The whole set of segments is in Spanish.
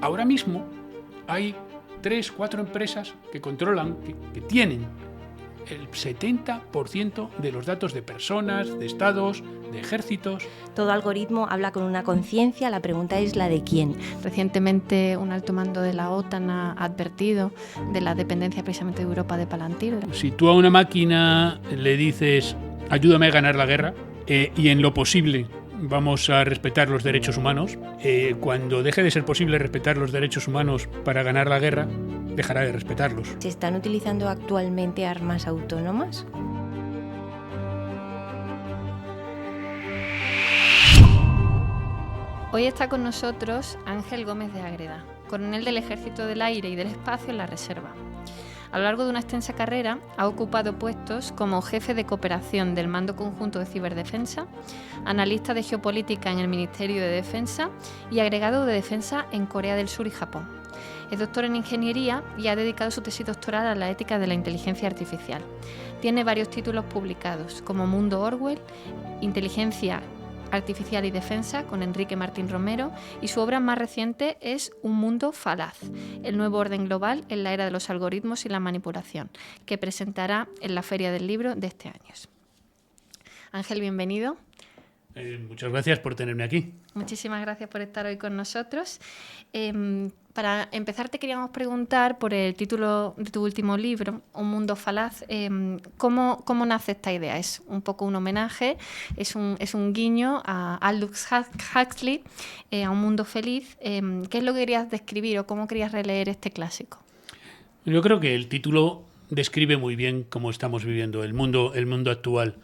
Ahora mismo hay 3, 4 empresas que controlan, que tienen el 70% de los datos de personas, de estados, de ejércitos. Todo algoritmo habla con una conciencia, la pregunta es la de quién. Recientemente un alto mando de la OTAN ha advertido de la dependencia precisamente de Europa de Palantir. Si tú a una máquina le dices, ayúdame a ganar la guerra, y en lo posible vamos a respetar los derechos humanos, cuando deje de ser posible respetar los derechos humanos para ganar la guerra, dejará de respetarlos. ¿Se están utilizando actualmente armas autónomas? Hoy está con nosotros Ángel Gómez de Ágreda, coronel del Ejército del Aire y del Espacio en la Reserva. A lo largo de una extensa carrera ha ocupado puestos como jefe de cooperación del Mando Conjunto de Ciberdefensa, analista de geopolítica en el Ministerio de Defensa y agregado de defensa en Corea del Sur y Japón. Es doctor en Ingeniería y ha dedicado su tesis doctoral a la ética de la inteligencia artificial. Tiene varios títulos publicados, como Mundo Orwell, Inteligencia Artificial y Defensa, con Enrique Martín Romero, y su obra más reciente es Un mundo falaz, el nuevo orden global en la era de los algoritmos y la manipulación, que presentará en la Feria del Libro de este año. Ángel, bienvenido. Muchas gracias por tenerme aquí. Muchísimas gracias por estar hoy con nosotros. Para empezar, te queríamos preguntar por el título de tu último libro, Un mundo falaz. ¿Cómo nace esta idea? ¿Es un poco un homenaje? ¿Es un guiño a Aldous Huxley, a Un mundo feliz? ¿Qué es lo que querías describir o cómo querías releer este clásico? Yo creo que el título describe muy bien cómo estamos viviendo el mundo actual.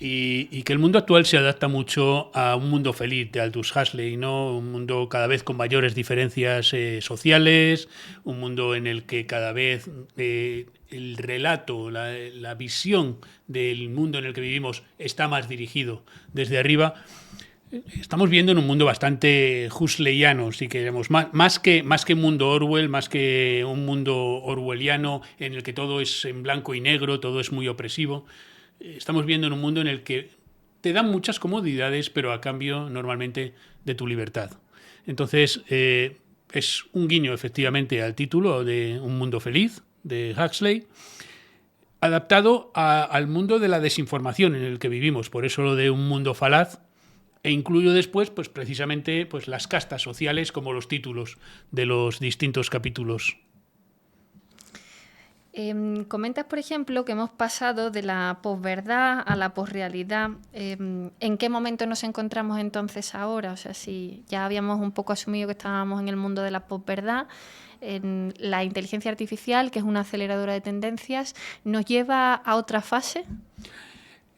Y que el mundo actual se adapta mucho a un mundo feliz de Aldous Huxley, ¿no? Un mundo cada vez con mayores diferencias sociales, un mundo en el que cada vez el relato, la visión del mundo en el que vivimos está más dirigido desde arriba. Estamos viviendo en un mundo bastante huxleyano, si queremos, más que mundo Orwell, más que un mundo orwelliano en el que todo es en blanco y negro, todo es muy opresivo. Estamos viendo en un mundo en el que te dan muchas comodidades, pero a cambio normalmente de tu libertad. Entonces, es un guiño efectivamente al título de Un mundo feliz, de Huxley, adaptado al mundo de la desinformación en el que vivimos, por eso lo de un mundo falaz, e incluyo después pues, precisamente pues, las castas sociales como los títulos de los distintos capítulos. Comentas, por ejemplo, que hemos pasado de la posverdad a la posrealidad. ¿En qué momento nos encontramos entonces ahora? O sea, si ya habíamos un poco asumido que estábamos en el mundo de la posverdad, en la inteligencia artificial, que es una aceleradora de tendencias, ¿nos lleva a otra fase?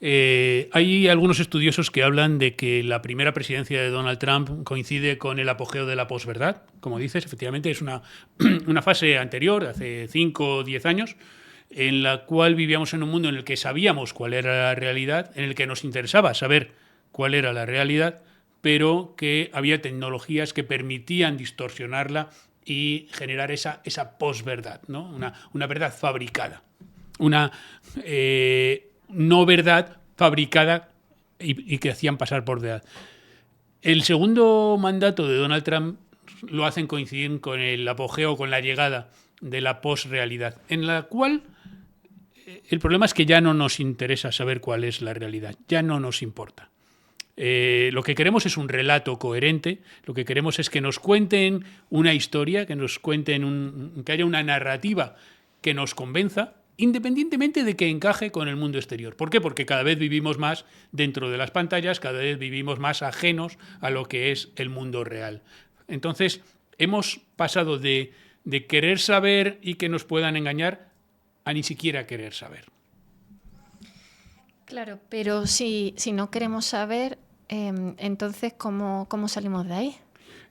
Hay algunos estudiosos que hablan de que la primera presidencia de Donald Trump coincide con el apogeo de la posverdad. Como dices, efectivamente es una fase anterior, hace 5 o 10 años, en la cual vivíamos en un mundo en el que sabíamos cuál era la realidad, en el que nos interesaba saber cuál era la realidad, pero que había tecnologías que permitían distorsionarla y generar esa posverdad, ¿no? Una verdad fabricada. Una no verdad fabricada y que hacían pasar por verdad. El segundo mandato de Donald Trump lo hacen coincidir con el apogeo, con la llegada de la posrealidad, en la cual el problema es que ya no nos interesa saber cuál es la realidad, ya no nos importa. Lo que queremos es un relato coherente, lo que queremos es que nos cuenten una historia, que nos cuenten que haya una narrativa que nos convenza, independientemente de que encaje con el mundo exterior. ¿Por qué? Porque cada vez vivimos más dentro de las pantallas, cada vez vivimos más ajenos a lo que es el mundo real. Entonces, hemos pasado de querer saber y que nos puedan engañar a ni siquiera querer saber. Claro, pero si no queremos saber, entonces, ¿cómo salimos de ahí?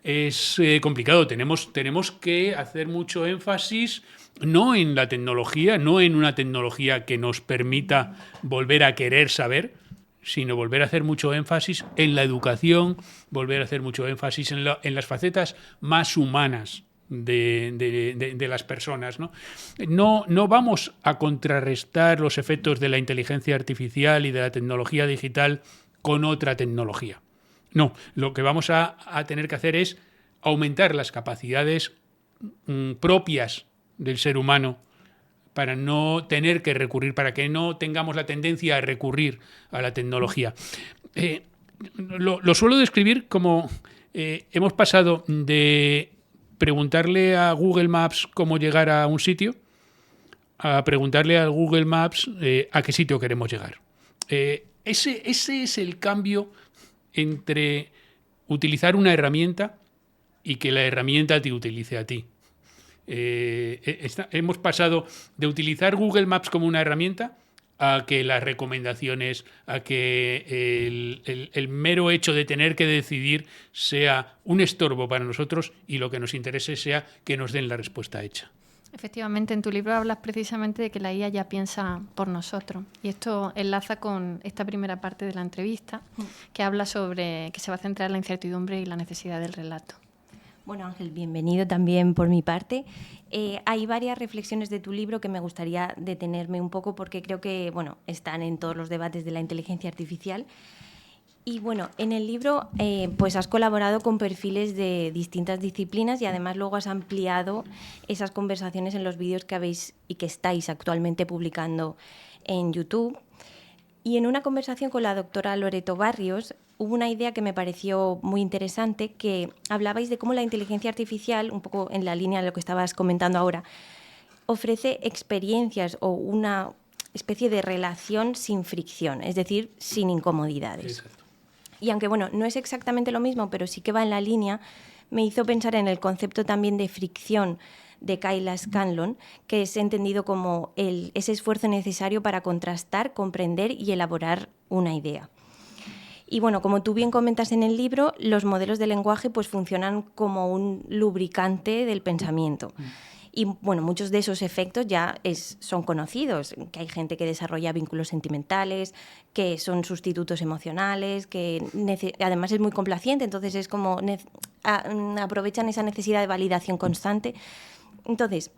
Es complicado. Tenemos que hacer mucho énfasis no en la tecnología, no en una tecnología que nos permita volver a querer saber, sino volver a hacer mucho énfasis en la educación, volver a hacer mucho énfasis en las facetas más humanas de las personas, ¿no? No vamos a contrarrestar los efectos de la inteligencia artificial y de la tecnología digital con otra tecnología. No, lo que vamos a tener que hacer es aumentar las capacidades propias del ser humano para no tener que recurrir, para que no tengamos la tendencia a recurrir a la tecnología. Lo suelo describir como hemos pasado de preguntarle a Google Maps cómo llegar a un sitio a preguntarle a Google Maps a qué sitio queremos llegar. Ese es el cambio entre utilizar una herramienta y que la herramienta te utilice a ti. Hemos pasado de utilizar Google Maps como una herramienta a que las recomendaciones, a que el mero hecho de tener que decidir sea un estorbo para nosotros y lo que nos interese sea que nos den la respuesta hecha. Efectivamente, en tu libro hablas precisamente de que la IA ya piensa por nosotros. Y esto enlaza con esta primera parte de la entrevista, que habla sobre que se va a centrar en la incertidumbre y la necesidad del relato. Bueno, Ángel, bienvenido también por mi parte. Hay varias reflexiones de tu libro que me gustaría detenerme un poco porque creo que, bueno, están en todos los debates de la inteligencia artificial. Y bueno, en el libro pues has colaborado con perfiles de distintas disciplinas y además luego has ampliado esas conversaciones en los vídeos que habéis y que estáis actualmente publicando en YouTube. Y en una conversación con la doctora Loreto Barrios hubo una idea que me pareció muy interesante, que hablabais de cómo la inteligencia artificial, un poco en la línea de lo que estabas comentando ahora, ofrece experiencias o una especie de relación sin fricción, es decir, sin incomodidades. Exacto. Y aunque bueno, no es exactamente lo mismo, pero sí que va en la línea, me hizo pensar en el concepto también de fricción de Kayla Scanlon, que es entendido como ese esfuerzo necesario para contrastar, comprender y elaborar una idea. Y bueno, como tú bien comentas en el libro, los modelos de lenguaje pues funcionan como un lubricante del pensamiento. Y bueno, muchos de esos efectos ya son conocidos, que hay gente que desarrolla vínculos sentimentales, que son sustitutos emocionales, que además es muy complaciente, entonces es como aprovechan esa necesidad de validación constante. Entonces,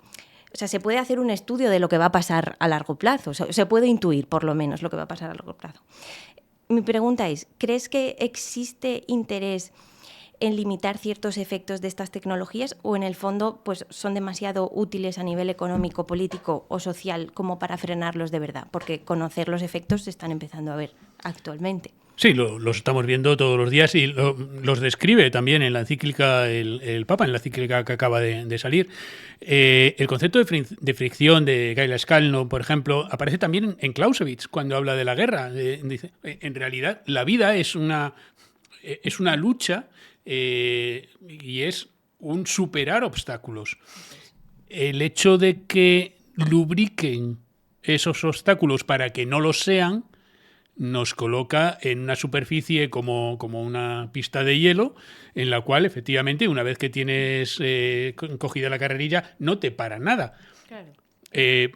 o sea, se puede hacer un estudio de lo que va a pasar a largo plazo, o sea, se puede intuir por lo menos lo que va a pasar a largo plazo. Mi pregunta es, ¿crees que existe interés en limitar ciertos efectos de estas tecnologías o en el fondo pues son demasiado útiles a nivel económico, político o social como para frenarlos de verdad? Porque conocer los efectos se están empezando a ver actualmente. Sí, los estamos viendo todos los días y los describe también en la encíclica el Papa, en la encíclica que acaba de salir. El concepto de fricción de Kayla Scanlon, por ejemplo, aparece también en Clausewitz cuando habla de la guerra. Dice, en realidad, la vida es una lucha y es un superar obstáculos. El hecho de que lubriquen esos obstáculos para que no lo sean nos coloca en una superficie como una pista de hielo en la cual efectivamente una vez que tienes cogida la carrerilla no te para nada. Claro.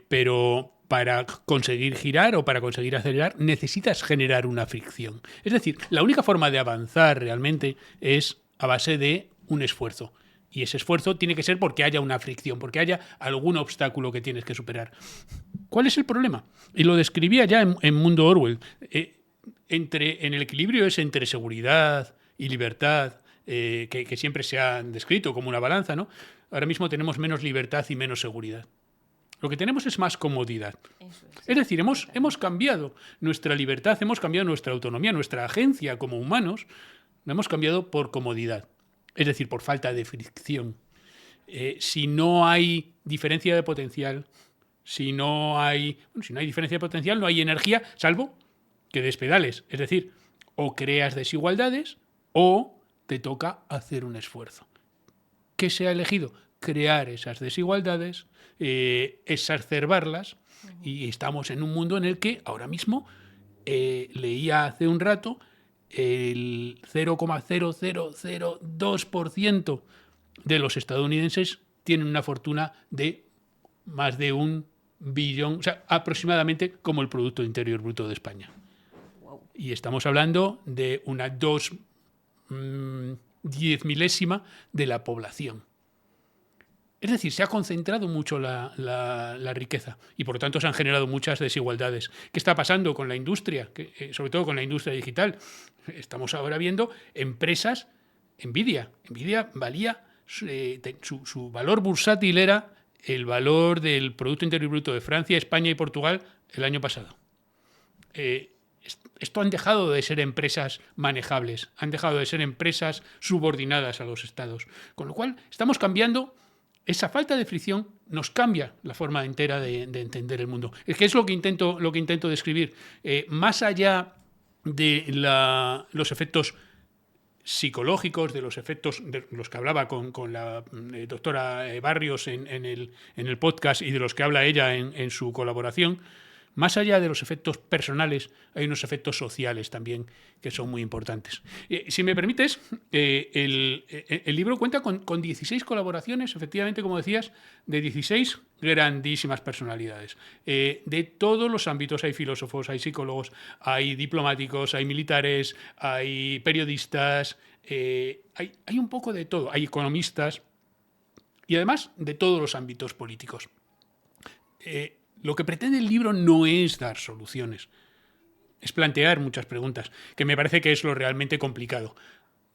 Pero para conseguir girar o para conseguir acelerar necesitas generar una fricción. Es decir, la única forma de avanzar realmente es a base de un esfuerzo. Y ese esfuerzo tiene que ser porque haya una fricción, porque haya algún obstáculo que tienes que superar. ¿Cuál es el problema? Y lo describía ya en Mundo Orwell. En el equilibrio es entre seguridad y libertad, que siempre se ha descrito como una balanza, ¿no? Ahora mismo tenemos menos libertad y menos seguridad. Lo que tenemos es más comodidad. Es decir, hemos cambiado nuestra libertad, hemos cambiado nuestra autonomía, nuestra agencia como humanos, la hemos cambiado por comodidad. Es decir, por falta de fricción. Si no hay diferencia de potencial, si no hay diferencia de potencial, no hay energía, salvo que des pedales. Es decir, o creas desigualdades o te toca hacer un esfuerzo. ¿Qué se ha elegido? Crear esas desigualdades, exacerbarlas, y estamos en un mundo en el que ahora mismo, leía hace un rato, el 0,0002% de los estadounidenses tienen una fortuna de más de 1 billón, o sea, aproximadamente como el Producto Interior Bruto de España. Wow. Y estamos hablando de una 2/10 de la población. Es decir, se ha concentrado mucho la riqueza y por lo tanto se han generado muchas desigualdades. ¿Qué está pasando con la industria? Sobre todo con la industria digital. Estamos ahora viendo empresas Nvidia. Nvidia valía, su valor bursátil era el valor del Producto Interior Bruto de Francia, España y Portugal el año pasado. Esto han dejado de ser empresas manejables, han dejado de ser empresas subordinadas a los estados. Con lo cual, estamos cambiando, esa falta de fricción nos cambia la forma entera de entender el mundo. Es que es lo que intento describir. Más allá de los efectos psicológicos, de los efectos de los que hablaba con la doctora Barrios en el podcast y de los que habla ella en su colaboración, más allá de los efectos personales, hay unos efectos sociales también que son muy importantes. Si me permites, el libro cuenta con 16 colaboraciones, efectivamente, como decías, de 16 grandísimas personalidades. De todos los ámbitos, hay filósofos, hay psicólogos, hay diplomáticos, hay militares, hay periodistas, hay un poco de todo, hay economistas y además de todos los ámbitos políticos. Lo que pretende el libro no es dar soluciones, es plantear muchas preguntas, que me parece que es lo realmente complicado,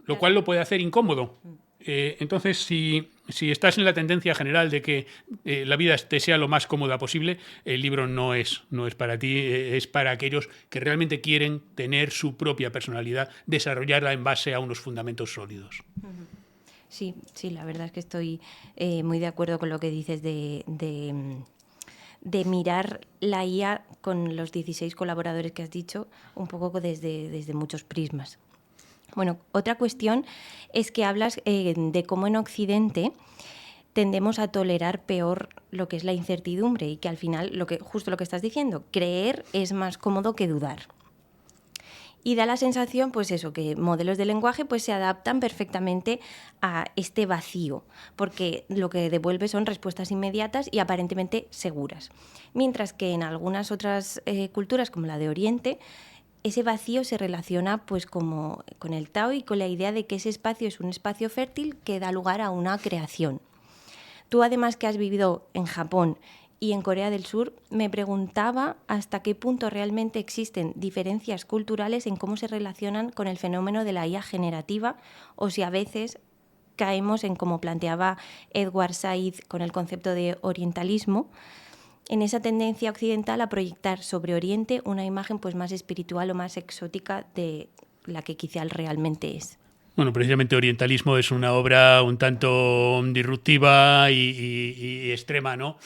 lo cual lo puede hacer incómodo. Entonces, si estás en la tendencia general de que la vida te sea lo más cómoda posible, el libro no es para ti, es para aquellos que realmente quieren tener su propia personalidad, desarrollarla en base a unos fundamentos sólidos. Sí, la verdad es que estoy muy de acuerdo con lo que dices de mirar la IA con los 16 colaboradores que has dicho, un poco desde muchos prismas. Bueno, otra cuestión es que hablas de cómo en Occidente tendemos a tolerar peor lo que es la incertidumbre y que al final, justo lo que estás diciendo, creer es más cómodo que dudar. Y da la sensación, pues eso, que modelos de lenguaje pues se adaptan perfectamente a este vacío, porque lo que devuelve son respuestas inmediatas y aparentemente seguras. Mientras que en algunas otras culturas, como la de Oriente, ese vacío se relaciona pues como con el Tao y con la idea de que ese espacio es un espacio fértil que da lugar a una creación. Tú, además, que has vivido en Japón y en Corea del Sur, me preguntaba hasta qué punto realmente existen diferencias culturales en cómo se relacionan con el fenómeno de la IA generativa, o si a veces caemos en, como planteaba Edward Said con el concepto de orientalismo, en esa tendencia occidental a proyectar sobre Oriente una imagen pues más espiritual o más exótica de la que quizá realmente es. Bueno, precisamente Orientalismo es una obra un tanto disruptiva y extrema, ¿no?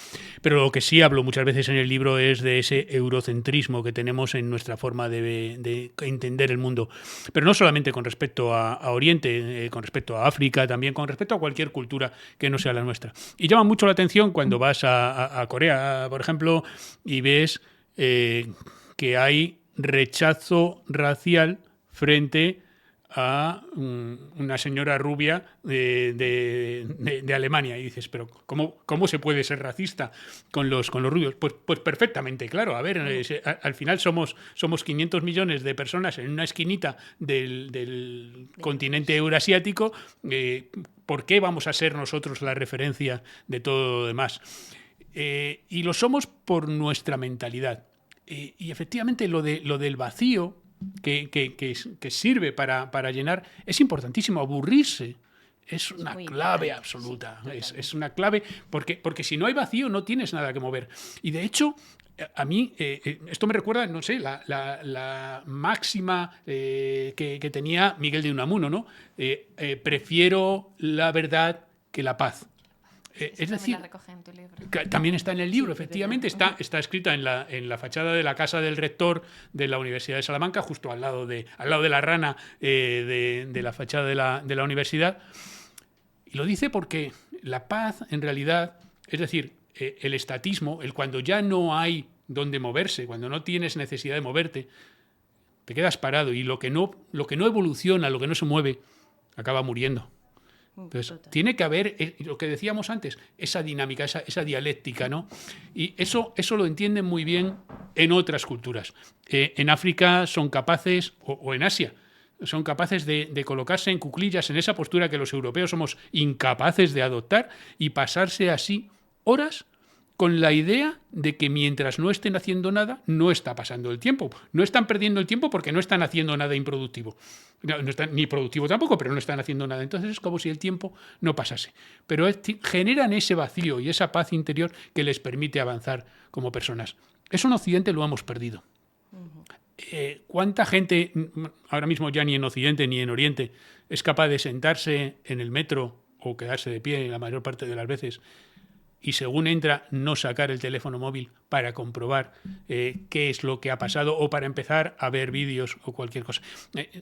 Pero lo que sí hablo muchas veces en el libro es de ese eurocentrismo que tenemos en nuestra forma de entender el mundo. Pero no solamente con respecto a Oriente, con respecto a África, también con respecto a cualquier cultura que no sea la nuestra. Y llama mucho la atención cuando vas a Corea, por ejemplo, y ves que hay rechazo racial frente a una señora rubia de Alemania, y dices, pero ¿cómo se puede ser racista con los rubios? Pues perfectamente, claro. A ver, al final somos 500 millones de personas en una esquinita del continente eurasiático. ¿Por qué vamos a ser nosotros la referencia de todo lo demás? Y lo somos por nuestra mentalidad. Y efectivamente lo del vacío que sirve para llenar, es importantísimo. Aburrirse es una clave absoluta. Es una clave porque si no hay vacío no tienes nada que mover. Y de hecho, a mí esto me recuerda, no sé, la máxima que tenía Miguel de Unamuno, ¿no? Prefiero la verdad que la paz. Es decir, la recoge en tu libro. También está en el libro, efectivamente, está escrita en la fachada de la casa del rector de la Universidad de Salamanca, justo al lado de la rana de la fachada de la universidad. Y lo dice porque la paz, en realidad, es decir, el estatismo, cuando ya no hay dónde moverse, cuando no tienes necesidad de moverte, te quedas parado y lo que no evoluciona, lo que no se mueve, acaba muriendo. Entonces, tiene que haber, lo que decíamos antes, esa dinámica, esa dialéctica, ¿no? Y eso lo entienden muy bien en otras culturas. En África son capaces, o en Asia, son capaces de colocarse en cuclillas en esa postura que los europeos somos incapaces de adoptar y pasarse así horas con la idea de que mientras no estén haciendo nada, no está pasando el tiempo. No están perdiendo el tiempo porque no están haciendo nada improductivo. No están, ni productivo tampoco, pero no están haciendo nada. Entonces es como si el tiempo no pasase. Pero generan ese vacío y esa paz interior que les permite avanzar como personas. Eso en Occidente lo hemos perdido. ¿Cuánta gente, ahora mismo ya ni en Occidente ni en Oriente, es capaz de sentarse en el metro o quedarse de pie la mayor parte de las veces y según entra no sacar el teléfono móvil para comprobar qué es lo que ha pasado o para empezar a ver vídeos o cualquier cosa?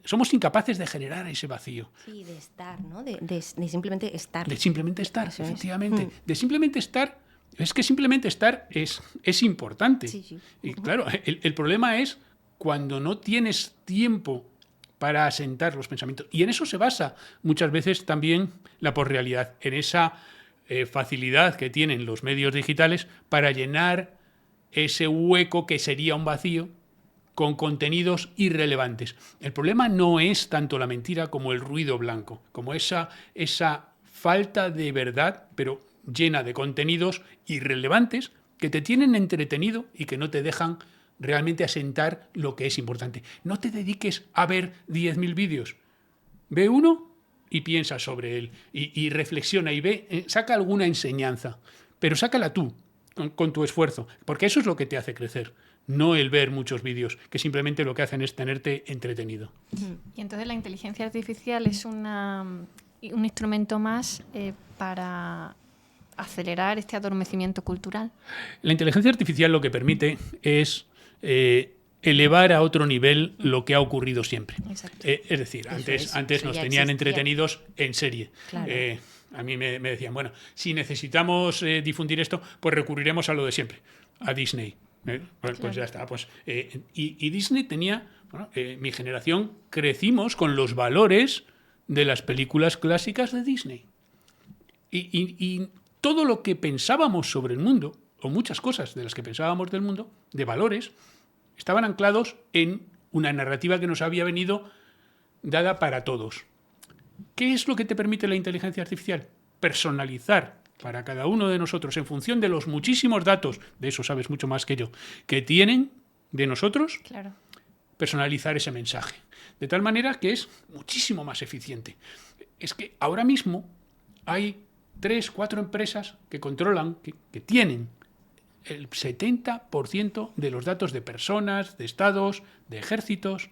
Somos incapaces de generar ese vacío. Sí, de estar, ¿no? De simplemente estar. De simplemente estar, Eso efectivamente. es. De simplemente estar. Es que simplemente estar es importante. Sí, sí. Y claro, el problema es cuando no tienes tiempo para asentar los pensamientos. Y en eso se basa muchas veces también la posrealidad, en esa facilidad que tienen los medios digitales para llenar ese hueco que sería un vacío con contenidos irrelevantes. El problema no es tanto la mentira como el ruido blanco, como esa falta de verdad, pero llena de contenidos irrelevantes que te tienen entretenido y que no te dejan realmente asentar lo que es importante. No te dediques a ver 10.000 vídeos. Ve uno y piensa sobre él y reflexiona y ve, saca alguna enseñanza, pero sácala tú, con tu esfuerzo, porque eso es lo que te hace crecer, no el ver muchos vídeos, que simplemente lo que hacen es tenerte entretenido. Y entonces la inteligencia artificial es un instrumento más para acelerar este adormecimiento cultural. La inteligencia artificial lo que permite es elevar a otro nivel lo que ha ocurrido siempre. Es decir, antes nos tenían entretenidos en serie. Claro. A mí me decían, bueno, si necesitamos difundir esto, pues recurriremos a lo de siempre, a Disney. Pues ya está. Pues, y Disney tenía, mi generación, crecimos con los valores de las películas clásicas de Disney. Y todo lo que pensábamos sobre el mundo, o muchas cosas de las que pensábamos del mundo, de valores, estaban anclados en una narrativa que nos había venido dada para todos. ¿Qué es lo que te permite la inteligencia artificial? Personalizar para cada uno de nosotros, en función de los muchísimos datos, de eso sabes mucho más que yo, que tienen de nosotros, Claro. personalizar ese mensaje. De tal manera que es muchísimo más eficiente. Es que ahora mismo hay 3, 4 empresas que controlan, que tienen el 70% de los datos de personas, de estados, de ejércitos.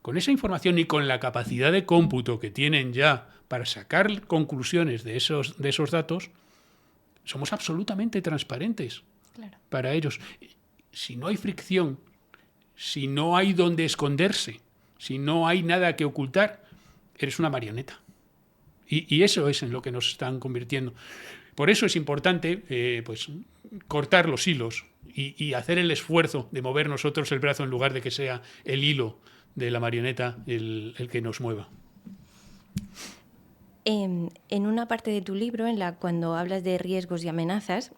Con esa información y con la capacidad de cómputo que tienen ya para sacar conclusiones de esos datos, somos absolutamente transparentes para ellos. Si no hay fricción, si no hay donde esconderse, si no hay nada que ocultar, eres una marioneta. Y eso es en lo que nos están convirtiendo. Por eso es importante pues, cortar los hilos y hacer el esfuerzo de mover nosotros el brazo en lugar de que sea el hilo de la marioneta el que nos mueva. En una parte de tu libro, cuando hablas de riesgos y amenazas,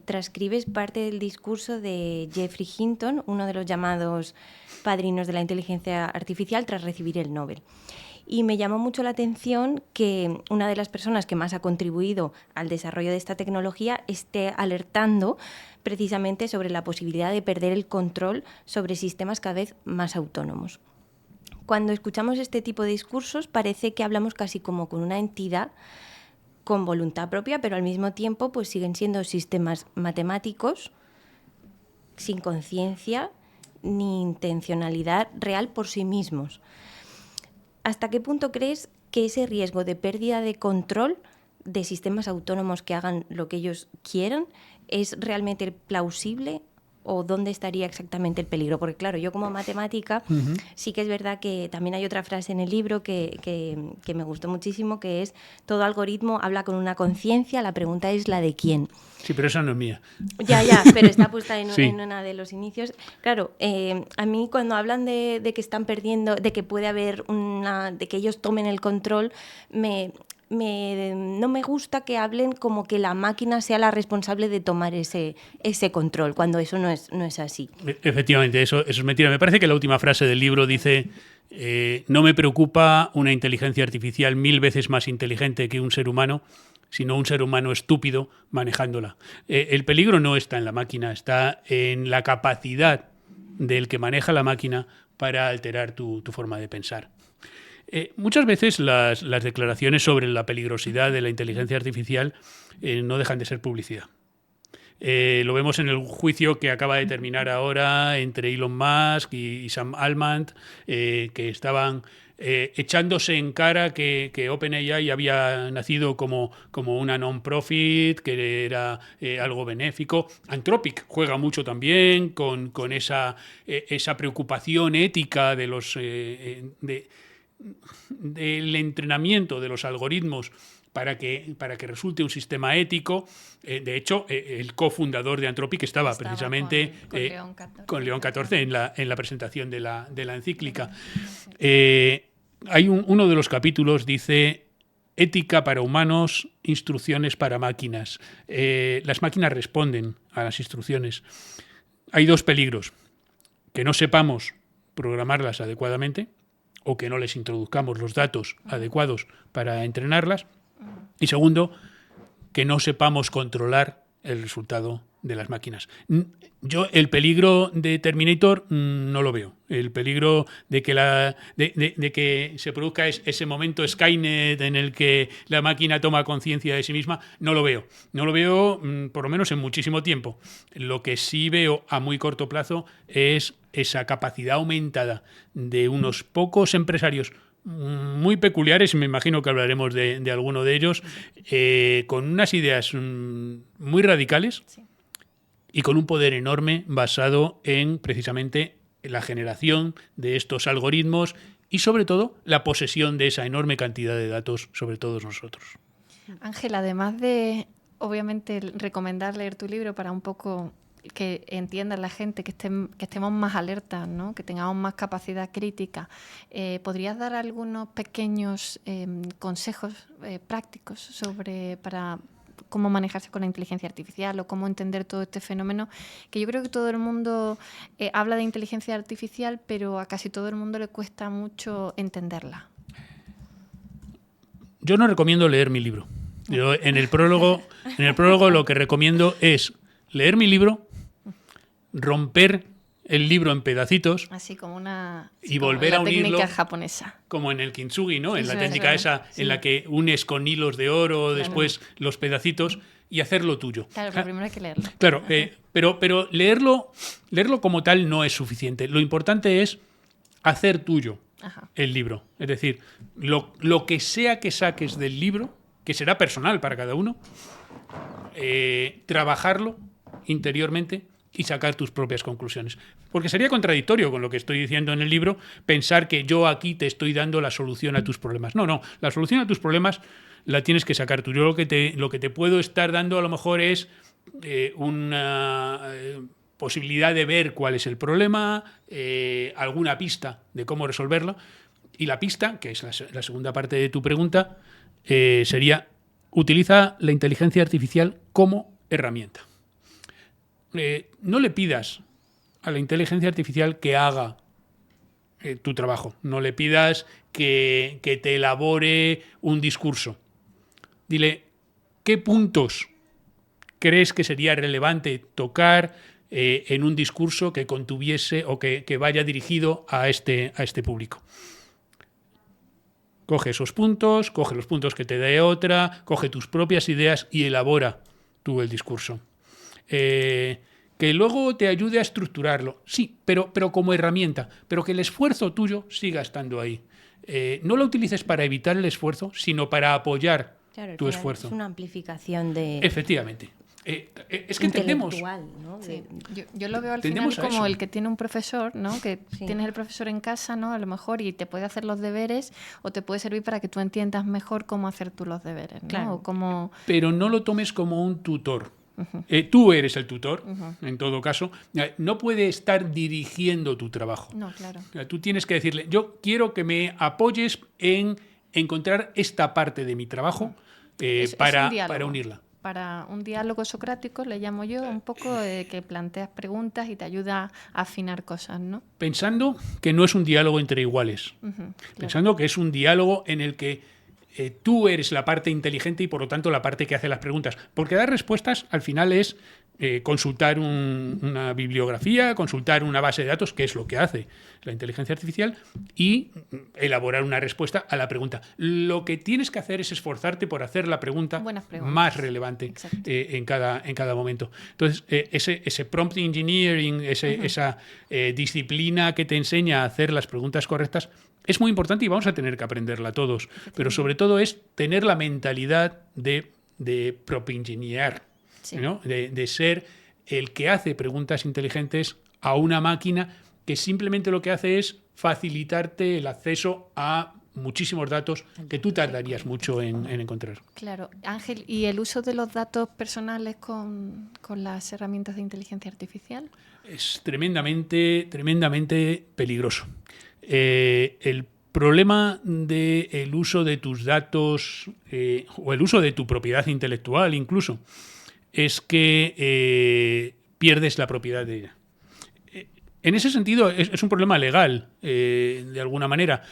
transcribes parte del discurso de Geoffrey Hinton, uno de los llamados padrinos de la inteligencia artificial tras recibir el Nobel. Y me llamó mucho la atención que una de las personas que más ha contribuido al desarrollo de esta tecnología esté alertando precisamente sobre la posibilidad de perder el control sobre sistemas cada vez más autónomos. Cuando escuchamos este tipo de discursos parece que hablamos casi como con una entidad con voluntad propia, pero al mismo tiempo pues siguen siendo sistemas matemáticos sin conciencia ni intencionalidad real por sí mismos. ¿Hasta qué punto crees que ese riesgo de pérdida de control de sistemas autónomos que hagan lo que ellos quieran es realmente plausible o dónde estaría exactamente el peligro? Porque claro, yo como matemática sí que es verdad que también hay otra frase en el libro que me gustó muchísimo, que es: todo algoritmo habla con una conciencia, la pregunta es la de quién. Sí, pero esa no es mía. Ya, pero está puesta en, Sí. en una de los inicios. Claro, a mí cuando hablan de que están perdiendo, de que puede haber de que ellos tomen el control, no me gusta que hablen como que la máquina sea la responsable de tomar ese control, cuando eso no es así. Efectivamente, eso es mentira. Me parece que la última frase del libro dice: no me preocupa una inteligencia artificial 1000 veces más inteligente que un ser humano sino un ser humano estúpido manejándola. El peligro no está en la máquina, está en la capacidad del que maneja la máquina para alterar tu forma de pensar. Muchas veces las declaraciones sobre la peligrosidad de la inteligencia artificial no dejan de ser publicidad. Lo vemos en el juicio que acaba de terminar ahora entre Elon Musk y Sam Altman, que estaban echándose en cara que OpenAI había nacido como una non-profit, que era algo benéfico. Anthropic juega mucho también con esa preocupación ética de del entrenamiento de los algoritmos para que resulte un sistema ético. De hecho, el cofundador de Anthropic estaba precisamente con León XIV en la presentación de la encíclica. Hay uno de los capítulos dice: ética para humanos, instrucciones para máquinas. Las máquinas responden a las instrucciones. Hay dos peligros: que no sepamos programarlas adecuadamente, o que no les introduzcamos los datos adecuados para entrenarlas. Y segundo, que no sepamos controlar el resultado de las máquinas. Yo el peligro de Terminator no lo veo. El peligro de que se produzca ese momento Skynet en el que la máquina toma conciencia de sí misma, no lo veo. No lo veo por lo menos en muchísimo tiempo. Lo que sí veo a muy corto plazo es esa capacidad aumentada de unos pocos empresarios muy peculiares, y me imagino que hablaremos de alguno de ellos, con unas ideas muy radicales, sí, y con un poder enorme basado en precisamente la generación de estos algoritmos y sobre todo la posesión de esa enorme cantidad de datos sobre todos nosotros. Ángel, además de obviamente recomendar leer tu libro para un poco que entienda la gente, que estemos más alertas, ¿no? Que tengamos más capacidad crítica, ¿podrías dar algunos pequeños consejos prácticos para cómo manejarse con la inteligencia artificial o cómo entender todo este fenómeno? Que yo creo que todo el mundo habla de inteligencia artificial, pero a casi todo el mundo le cuesta mucho entenderla. Yo no recomiendo leer mi libro. Yo en el prólogo lo que recomiendo es leer mi libro, romper el libro en pedacitos, así como una y volver a unirlo, técnica japonesa, como en el kintsugi, ¿no? En la técnica esa, sí, en la que unes con hilos de oro, claro, después los pedacitos, y hacerlo tuyo. Claro, pero primero hay que leerlo. Claro, pero leerlo como tal no es suficiente. Lo importante es hacer tuyo, ajá, el libro. Es decir, lo que sea que saques del libro, que será personal para cada uno, trabajarlo interiormente y sacar tus propias conclusiones. Porque sería contradictorio con lo que estoy diciendo en el libro pensar que yo aquí te estoy dando la solución a tus problemas. No, la solución a tus problemas la tienes que sacar tú. Yo lo que te puedo estar dando a lo mejor es una posibilidad de ver cuál es el problema, alguna pista de cómo resolverlo. Y la pista, que es la segunda parte de tu pregunta, sería: utiliza la inteligencia artificial como herramienta. No le pidas a la inteligencia artificial que haga tu trabajo. No le pidas que te elabore un discurso. Dile, ¿qué puntos crees que sería relevante tocar en un discurso que contuviese o que vaya dirigido a este público? Coge esos puntos, coge los puntos que te dé otra, coge tus propias ideas y elabora tú el discurso. Que luego te ayude a estructurarlo, sí, pero como herramienta, pero que el esfuerzo tuyo siga estando ahí. No lo utilices para evitar el esfuerzo, sino para apoyar tu esfuerzo. Es una amplificación de... Efectivamente. Es que entendemos, ¿no? Sí. Yo lo veo al final como el que tiene un profesor, ¿no? Que sí, tienes el profesor en casa, ¿no? A lo mejor, y te puede hacer los deberes o te puede servir para que tú entiendas mejor cómo hacer tú los deberes, ¿no? Claro. O cómo... Pero no lo tomes como un tutor. Tú eres el tutor, en todo caso. No puede estar dirigiendo tu trabajo. No, claro. Tú tienes que decirle, yo quiero que me apoyes en encontrar esta parte de mi trabajo para unirla. Para un diálogo socrático, le llamo yo, un poco que planteas preguntas y te ayuda a afinar cosas, ¿no? Pensando que no es un diálogo entre iguales. Pensando que es un diálogo en el que tú eres la parte inteligente y por lo tanto la parte que hace las preguntas. Porque dar respuestas al final es consultar una bibliografía, consultar una base de datos, que es lo que hace la inteligencia artificial, y elaborar una respuesta a la pregunta. Lo que tienes que hacer es esforzarte por hacer la pregunta más relevante en cada momento. Entonces, ese prompt engineering, esa disciplina que te enseña a hacer las preguntas correctas, es muy importante y vamos a tener que aprenderla todos. Pero sobre todo es tener la mentalidad de prompt engineer. Sí. ¿No? De ser el que hace preguntas inteligentes a una máquina que simplemente lo que hace es facilitarte el acceso a muchísimos datos que tú tardarías mucho en encontrar. Claro. Ángel, ¿y el uso de los datos personales con las herramientas de inteligencia artificial? Es tremendamente peligroso. El problema del uso de tus datos o el uso de tu propiedad intelectual incluso es que pierdes la propiedad de ella. En ese sentido es un problema legal, de alguna manera,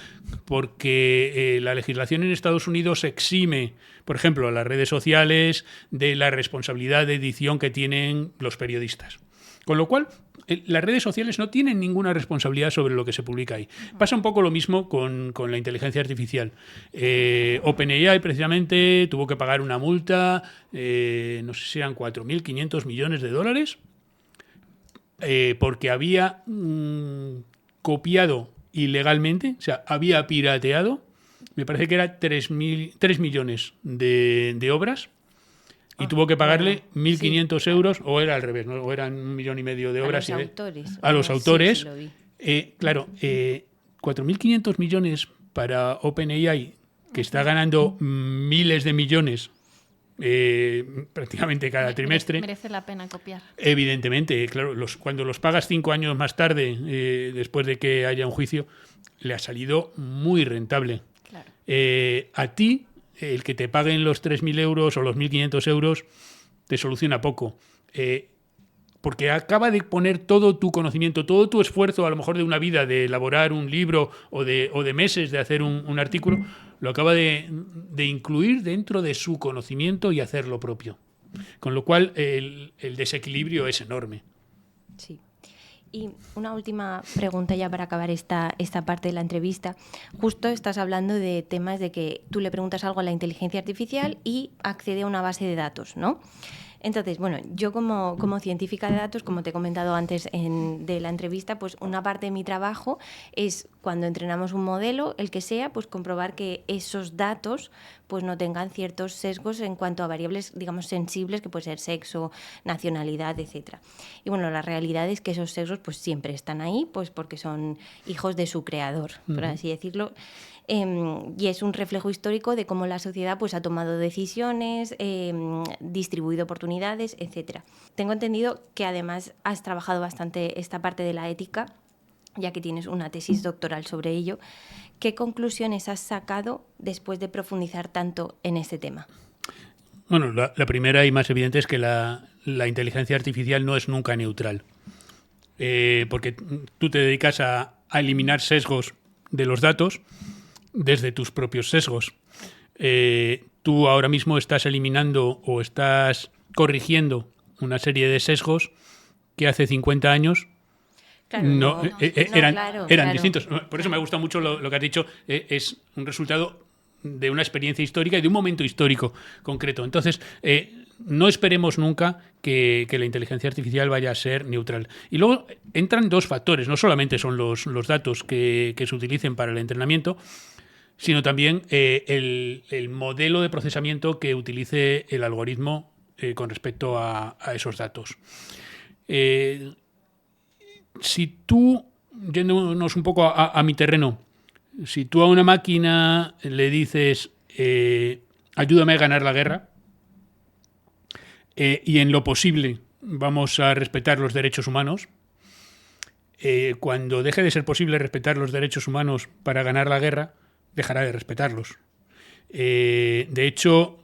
porque la legislación en Estados Unidos exime, por ejemplo, a las redes sociales de la responsabilidad de edición que tienen los periodistas. Con lo cual, las redes sociales no tienen ninguna responsabilidad sobre lo que se publica ahí. Pasa un poco lo mismo con la inteligencia artificial. OpenAI precisamente tuvo que pagar una multa, no sé si eran 4.500 millones de dólares, porque había copiado ilegalmente, o sea, había pirateado, me parece que era 3 millones de obras. Y tuvo que pagarle 1.500 euros, o era al revés, ¿no? O eran 1,5 millones de obras. A los autores. Claro, 4.500 millones para OpenAI, que está ganando miles de millones prácticamente cada trimestre. Merece la pena copiar. Evidentemente, claro, cuando los pagas 5 años más tarde, después de que haya un juicio, le ha salido muy rentable. Claro. A ti, el que te paguen los 3.000 euros o los 1.500 euros te soluciona poco. Porque acaba de poner todo tu conocimiento, todo tu esfuerzo, a lo mejor de una vida, de elaborar un libro o de meses de hacer un artículo, lo acaba de incluir dentro de su conocimiento y hacer lo propio. Con lo cual, el desequilibrio es enorme. Sí. Y una última pregunta ya para acabar esta parte de la entrevista. Justo estás hablando de temas de que tú le preguntas algo a la inteligencia artificial y accede a una base de datos, ¿no? Entonces, bueno, yo como científica de datos, como te he comentado antes de la entrevista, pues una parte de mi trabajo es cuando entrenamos un modelo, el que sea, pues comprobar que esos datos pues no tengan ciertos sesgos en cuanto a variables, digamos, sensibles, que puede ser sexo, nacionalidad, etcétera. Y bueno, la realidad es que esos sesgos pues siempre están ahí, pues porque son hijos de su creador, por así decirlo. Y es un reflejo histórico de cómo la sociedad pues, ha tomado decisiones, distribuido oportunidades, etc. Tengo entendido que además has trabajado bastante esta parte de la ética, ya que tienes una tesis doctoral sobre ello. ¿Qué conclusiones has sacado después de profundizar tanto en este tema? Bueno, la primera y más evidente es que la inteligencia artificial no es nunca neutral, porque tú te dedicas a eliminar sesgos de los datos desde tus propios sesgos. Tú ahora mismo estás eliminando o estás corrigiendo una serie de sesgos que hace 50 años eran distintos. Por eso me gusta mucho lo que has dicho. Es un resultado de una experiencia histórica y de un momento histórico concreto. Entonces, no esperemos nunca que la inteligencia artificial vaya a ser neutral. Y luego entran dos factores. No solamente son los datos que se utilicen para el entrenamiento, sino también el modelo de procesamiento que utilice el algoritmo con respecto a esos datos. Si tú, yéndonos un poco a mi terreno, si tú a una máquina le dices ayúdame a ganar la guerra, y en lo posible vamos a respetar los derechos humanos, cuando deje de ser posible respetar los derechos humanos para ganar la guerra, dejará de respetarlos. De hecho,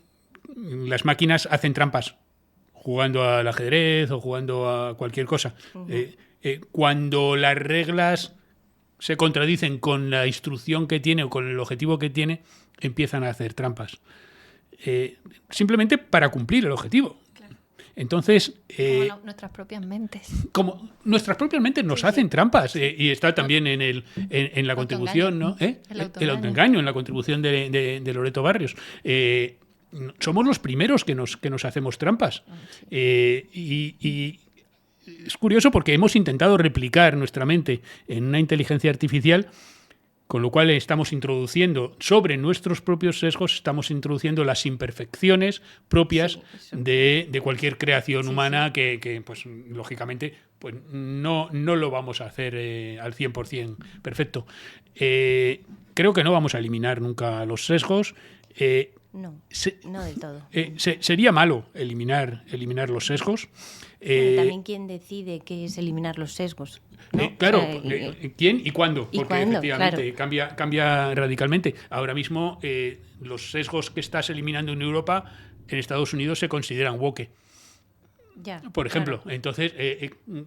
las máquinas hacen trampas jugando al ajedrez o jugando a cualquier cosa. Cuando las reglas se contradicen con la instrucción que tiene o con el objetivo que tiene, empiezan a hacer trampas. Simplemente para cumplir el objetivo. Claro. Entonces... como nuestras propias mentes. Como nuestras propias mentes nos hacen trampas. Y está también en la contribución, ¿no? El autoengaño, en la contribución de Loreto Barrios. Somos los primeros que nos hacemos trampas. Y es curioso porque hemos intentado replicar nuestra mente en una inteligencia artificial, con lo cual estamos introduciendo sobre nuestros propios sesgos, estamos introduciendo las imperfecciones propias de cualquier creación humana que, pues, lógicamente, pues, no lo vamos a hacer al 100% perfecto. Creo que no vamos a eliminar nunca los sesgos. No del todo. Sería malo eliminar los sesgos. También quién decide qué es eliminar los sesgos, ¿no? Claro, ¿quién y cuándo? ¿Y porque cuándo? efectivamente Claro. cambia radicalmente. Ahora mismo los sesgos que estás eliminando en Europa, en Estados Unidos se consideran woke. Ya, Por ejemplo, claro. Entonces,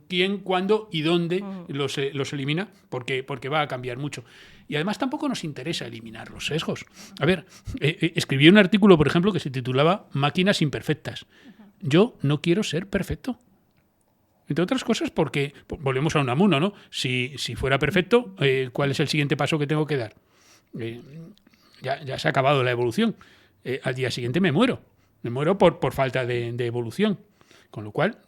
¿quién, cuándo y dónde los elimina? Porque va a cambiar mucho. Y además tampoco nos interesa eliminar los sesgos. A ver, escribí un artículo, por ejemplo, que se titulaba Máquinas imperfectas. Yo no quiero ser perfecto. Entre otras cosas porque, volvemos a Unamuno, ¿no? Si fuera perfecto, ¿cuál es el siguiente paso que tengo que dar? Ya se ha acabado la evolución. Al día siguiente me muero. Me muero por falta de evolución. Con lo cual,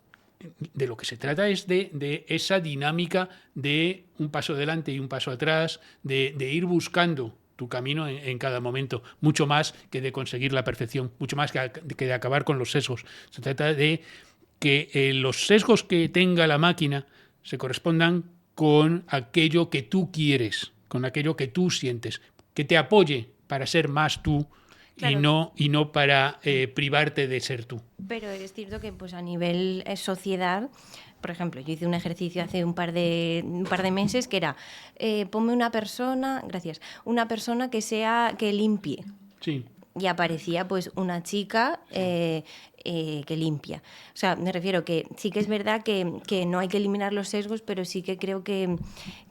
de lo que se trata es de esa dinámica de un paso adelante y un paso atrás, de ir buscando tu camino en cada momento, mucho más que de conseguir la perfección, mucho más que de acabar con los sesgos. Se trata de que los sesgos que tenga la máquina se correspondan con aquello que tú quieres, con aquello que tú sientes, que te apoye para ser más tú. Claro. Y no para privarte de ser tú. Pero es cierto que, pues, a nivel sociedad, por ejemplo, yo hice un ejercicio hace un par de meses que era ponme una persona que limpie. Sí. Y aparecía, pues, una chica que limpia. O sea, me refiero que sí que es verdad que no hay que eliminar los sesgos, pero sí que creo que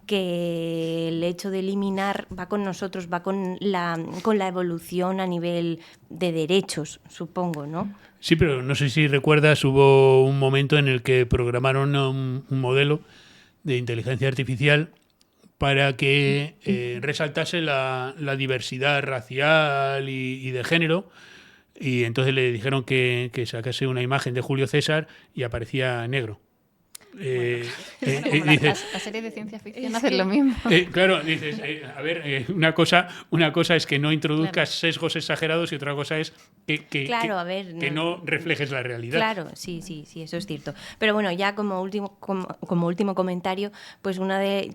el hecho de eliminar va con nosotros, va con la evolución a nivel de derechos, supongo, ¿no? Sí, pero no sé si recuerdas, hubo un momento en el que programaron un modelo de inteligencia artificial para que resaltase la diversidad racial y de género, y entonces le dijeron que sacase una imagen de Julio César y aparecía negro. Dices, las series de ciencia ficción hacen lo mismo. Claro, dices, a ver, una cosa es que no introduzcas sesgos exagerados y otra cosa es que no reflejes la realidad. Claro, sí, eso es cierto. Pero bueno, ya como último comentario, pues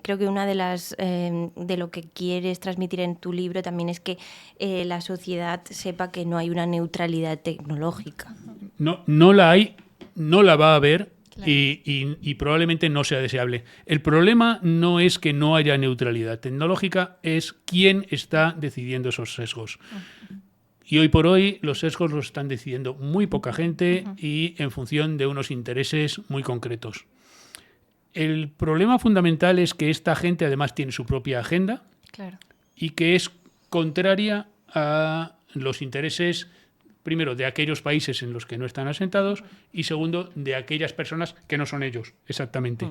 creo que una de las de lo que quieres transmitir en tu libro también es que la sociedad sepa que no hay una neutralidad tecnológica. No la hay, no la va a haber. Claro. Y probablemente no sea deseable. El problema no es que no haya neutralidad tecnológica, es quién está decidiendo esos sesgos. Y hoy por hoy los sesgos los están decidiendo muy poca gente y en función de unos intereses muy concretos. El problema fundamental es que esta gente además tiene su propia agenda. Claro. Y que es contraria a los intereses, primero, de aquellos países en los que no están asentados y, segundo, de aquellas personas que no son ellos, exactamente.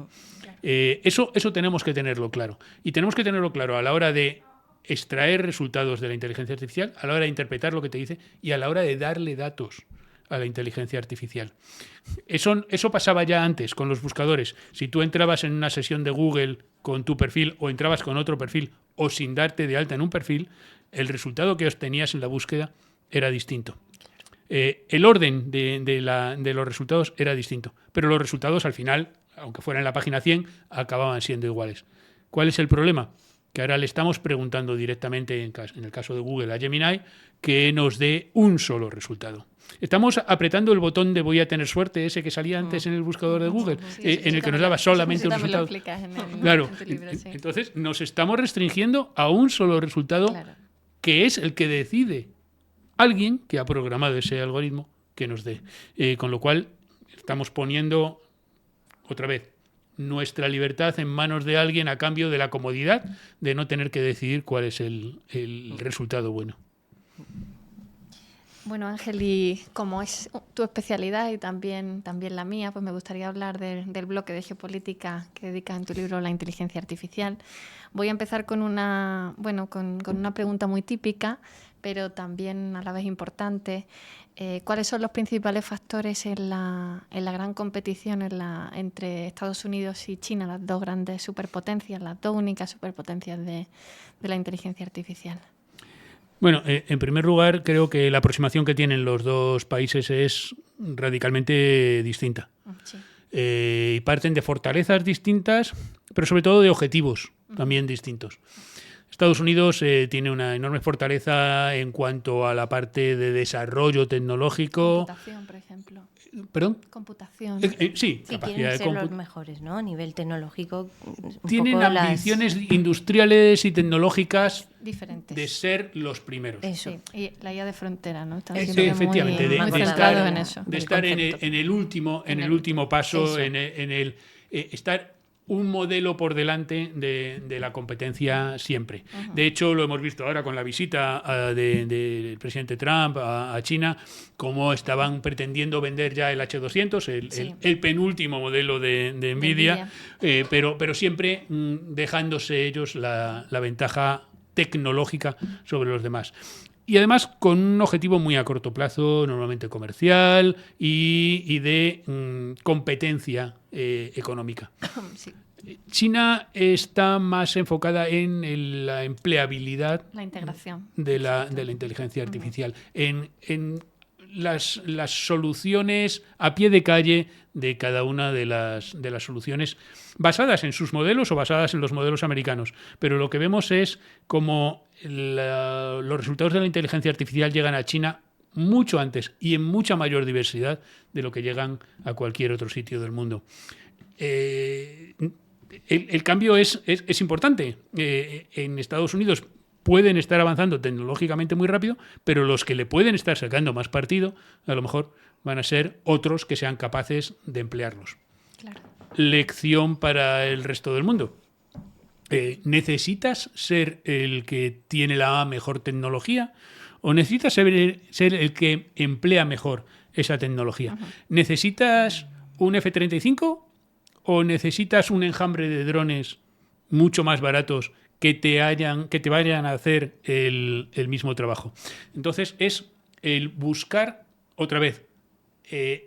Eso tenemos que tenerlo claro. Y tenemos que tenerlo claro a la hora de extraer resultados de la inteligencia artificial, a la hora de interpretar lo que te dice y a la hora de darle datos a la inteligencia artificial. Eso pasaba ya antes con los buscadores. Si tú entrabas en una sesión de Google con tu perfil o entrabas con otro perfil o sin darte de alta en un perfil, el resultado que obtenías en la búsqueda era distinto. El orden de los resultados era distinto, pero los resultados al final, aunque fuera en la página 100, acababan siendo iguales. ¿Cuál es el problema? Que ahora le estamos preguntando directamente, en el caso de Google, a Gemini, que nos dé un solo resultado. Estamos apretando el botón de voy a tener suerte, ese que salía antes en el buscador de Google, en el que nos daba solamente un resultado. Claro, libro, sí. Entonces nos estamos restringiendo a un solo resultado, que es el que decide alguien que ha programado ese algoritmo que nos dé. Con lo cual estamos poniendo, otra vez, nuestra libertad en manos de alguien a cambio de la comodidad de no tener que decidir cuál es el resultado bueno. Bueno, Ángel, y como es tu especialidad y también la mía, pues me gustaría hablar del bloque de geopolítica que dedicas en tu libro a la inteligencia artificial. Voy a empezar con una pregunta muy típica, pero también a la vez importante. ¿Cuáles son los principales factores en la gran competición entre Estados Unidos y China, las dos grandes superpotencias, las dos únicas superpotencias de la inteligencia artificial? Bueno, en primer lugar, creo que la aproximación que tienen los dos países es radicalmente distinta. Sí. Y parten de fortalezas distintas, pero sobre todo de objetivos también distintos. Estados Unidos tiene una enorme fortaleza en cuanto a la parte de desarrollo tecnológico. Computación, por ejemplo. ¿Perdón? Computación. Sí, Sí, quieren ser los mejores, ¿no? A nivel tecnológico. Tienen ambiciones industriales y tecnológicas diferentes. de ser los primeros. Eso. Sí, y la idea de frontera, ¿no? Efectivamente, de estar en el último paso, en estar un modelo por delante de la competencia siempre. Uh-huh. De hecho, lo hemos visto ahora con la visita del presidente Trump a China, cómo estaban pretendiendo vender ya el H200, el penúltimo modelo de Nvidia, pero siempre dejándose ellos la ventaja tecnológica sobre los demás. Y además con un objetivo muy a corto plazo, normalmente comercial y de competencia económica. Sí. China está más enfocada en la empleabilidad, la integración de la inteligencia artificial, en las soluciones a pie de calle de cada una de las soluciones basadas en sus modelos o basadas en los modelos americanos. Pero lo que vemos es como los resultados de la inteligencia artificial llegan a China mucho antes y en mucha mayor diversidad de lo que llegan a cualquier otro sitio del mundo. El cambio es importante. En Estados Unidos pueden estar avanzando tecnológicamente muy rápido, pero los que le pueden estar sacando más partido, a lo mejor van a ser otros que sean capaces de emplearlos. Claro. Lección para el resto del mundo. ¿Necesitas ser el que tiene la mejor tecnología o necesitas ser el que emplea mejor esa tecnología? Uh-huh. ¿Necesitas un F-35 o necesitas un enjambre de drones mucho más baratos que te vayan a hacer el mismo trabajo? Entonces es el buscar otra vez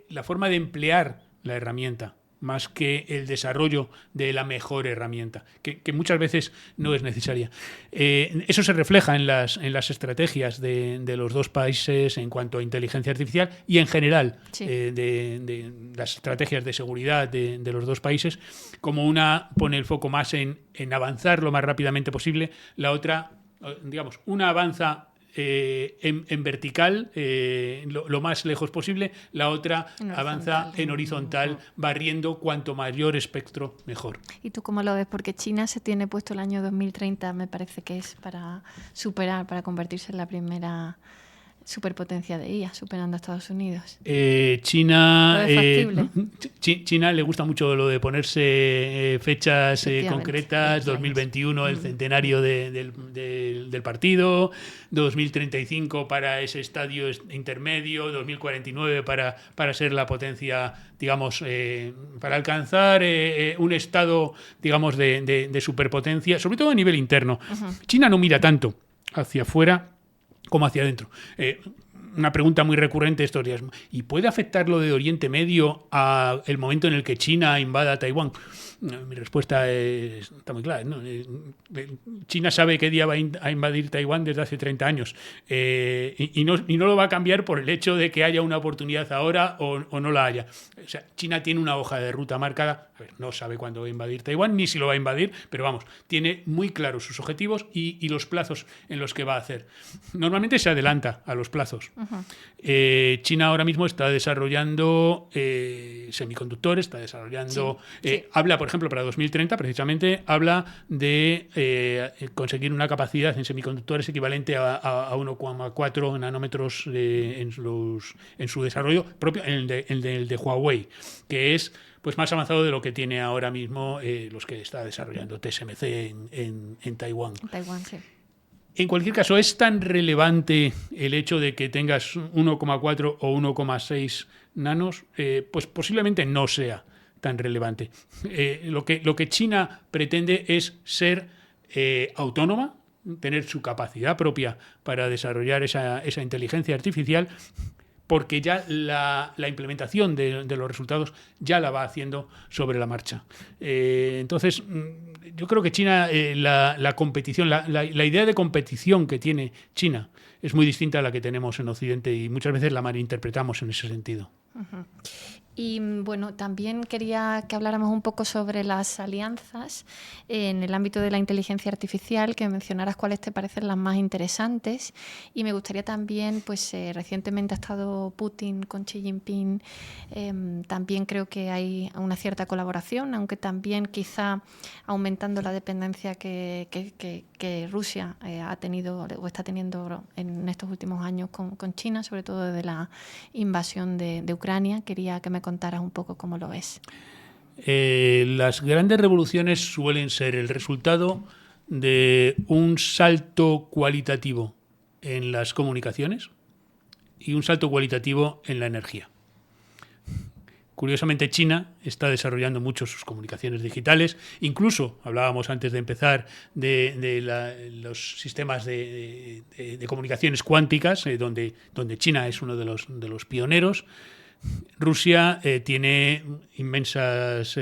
la forma de emplear la herramienta más que el desarrollo de la mejor herramienta, que muchas veces no es necesaria. Eso se refleja en las estrategias de los dos países en cuanto a inteligencia artificial y en general de las estrategias de seguridad de los dos países, como una pone el foco más en avanzar lo más rápidamente posible, la otra, digamos, una avanza en vertical lo más lejos posible, la otra avanza en horizontal, barriendo cuanto mayor espectro mejor. ¿Y tú cómo lo ves? Porque China se tiene puesto el año 2030, me parece que es para convertirse en la primera superpotencia de IA, superando a Estados Unidos. China le gusta mucho lo de ponerse fechas concretas, 2021 el centenario del partido, 2035 para ese estadio intermedio, 2049 para ser la potencia, digamos, para alcanzar un estado, digamos, de superpotencia, sobre todo a nivel interno. Uh-huh. China no mira tanto hacia afuera como hacia adentro. Una pregunta muy recurrente estos días. ¿Y puede afectar lo de Oriente Medio a el momento en el que China invada Taiwán? Mi respuesta está muy clara, ¿no? China sabe qué día va a invadir Taiwán desde hace 30 años y no lo va a cambiar por el hecho de que haya una oportunidad ahora o no la haya. O sea, China tiene una hoja de ruta marcada. A ver, no sabe cuándo va a invadir Taiwán ni si lo va a invadir, pero vamos, tiene muy claros sus objetivos y los plazos en los que va a hacer. Normalmente se adelanta a los plazos. Uh-huh. China ahora mismo está desarrollando semiconductores, está desarrollando... Habla, por ejemplo, para 2030, precisamente, habla de conseguir una capacidad en semiconductores equivalente a 1,4 nanómetros en su desarrollo propio, el de Huawei, que es pues más avanzado de lo que tiene ahora mismo los que está desarrollando TSMC en Taiwán. En Taiwán, sí. En cualquier caso, ¿es tan relevante el hecho de que tengas 1,4 o 1,6 nanos? Pues posiblemente no sea tan relevante. Lo que China pretende es ser autónoma, tener su capacidad propia para desarrollar esa inteligencia artificial, porque ya la implementación de los resultados ya la va haciendo sobre la marcha. Entonces, yo creo que China, la competición, la idea de competición que tiene China es muy distinta a la que tenemos en Occidente y muchas veces la malinterpretamos en ese sentido. Uh-huh. Y bueno, también quería que habláramos un poco sobre las alianzas en el ámbito de la inteligencia artificial, que mencionaras cuáles te parecen las más interesantes. Y me gustaría también, pues recientemente ha estado Putin con Xi Jinping, también creo que hay una cierta colaboración, aunque también quizá aumentando la dependencia que Rusia ha tenido o está teniendo en estos últimos años con China, sobre todo desde la invasión de Ucrania. Quería que me contaras un poco cómo lo ves. Las grandes revoluciones suelen ser el resultado de un salto cualitativo en las comunicaciones y un salto cualitativo en la energía. Curiosamente, China está desarrollando mucho sus comunicaciones digitales. Incluso, hablábamos antes de empezar de los sistemas de comunicaciones cuánticas, donde China es uno de los pioneros. Rusia tiene inmensas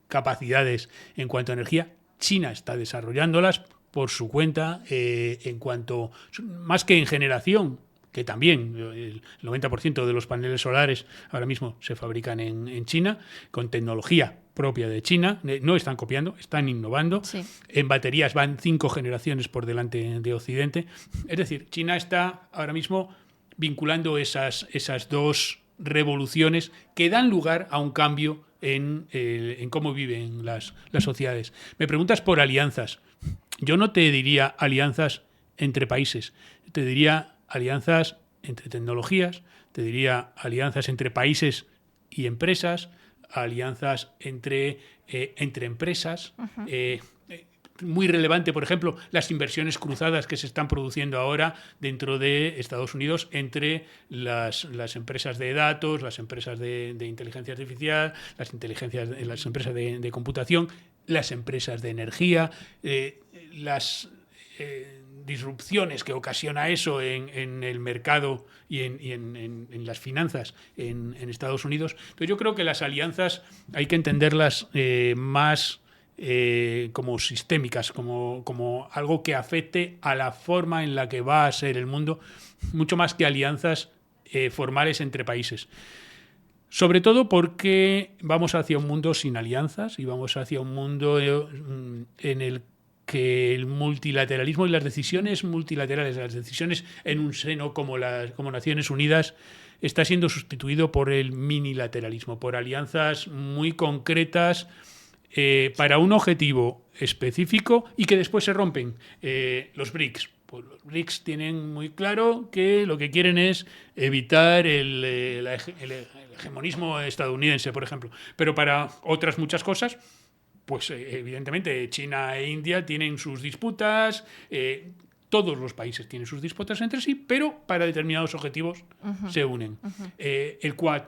capacidades en cuanto a energía. China está desarrollándolas por su cuenta en cuanto, más que en generación, que también el 90% de los paneles solares ahora mismo se fabrican en China, con tecnología propia de China. No están copiando, están innovando. Sí. En baterías van 5 generaciones por delante de Occidente. Es decir, China está ahora mismo vinculando esas dos revoluciones que dan lugar a un cambio en cómo viven las sociedades. Me preguntas por alianzas. Yo no te diría alianzas entre países, te diría alianzas entre tecnologías, te diría alianzas entre países y empresas, alianzas entre empresas. Uh-huh. Muy relevante, por ejemplo, las inversiones cruzadas que se están produciendo ahora dentro de Estados Unidos entre las empresas de datos, las empresas de inteligencia artificial, las empresas de computación, las empresas de energía, las disrupciones que ocasiona eso en el mercado y en las finanzas en Estados Unidos. Entonces yo creo que las alianzas hay que entenderlas más como sistémicas, como algo que afecte a la forma en la que va a ser el mundo, mucho más que alianzas formales entre países. Sobre todo porque vamos hacia un mundo sin alianzas y vamos hacia un mundo en el que el multilateralismo y las decisiones multilaterales, las decisiones en un seno como Naciones Unidas, está siendo sustituido por el minilateralismo, por alianzas muy concretas para un objetivo específico y que después se rompen. Los BRICS. Pues los BRICS tienen muy claro que lo que quieren es evitar el hegemonismo estadounidense, por ejemplo. Pero para otras muchas cosas, pues evidentemente China e India tienen sus disputas, todos los países tienen sus disputas entre sí, pero para determinados objetivos se unen. El Quad,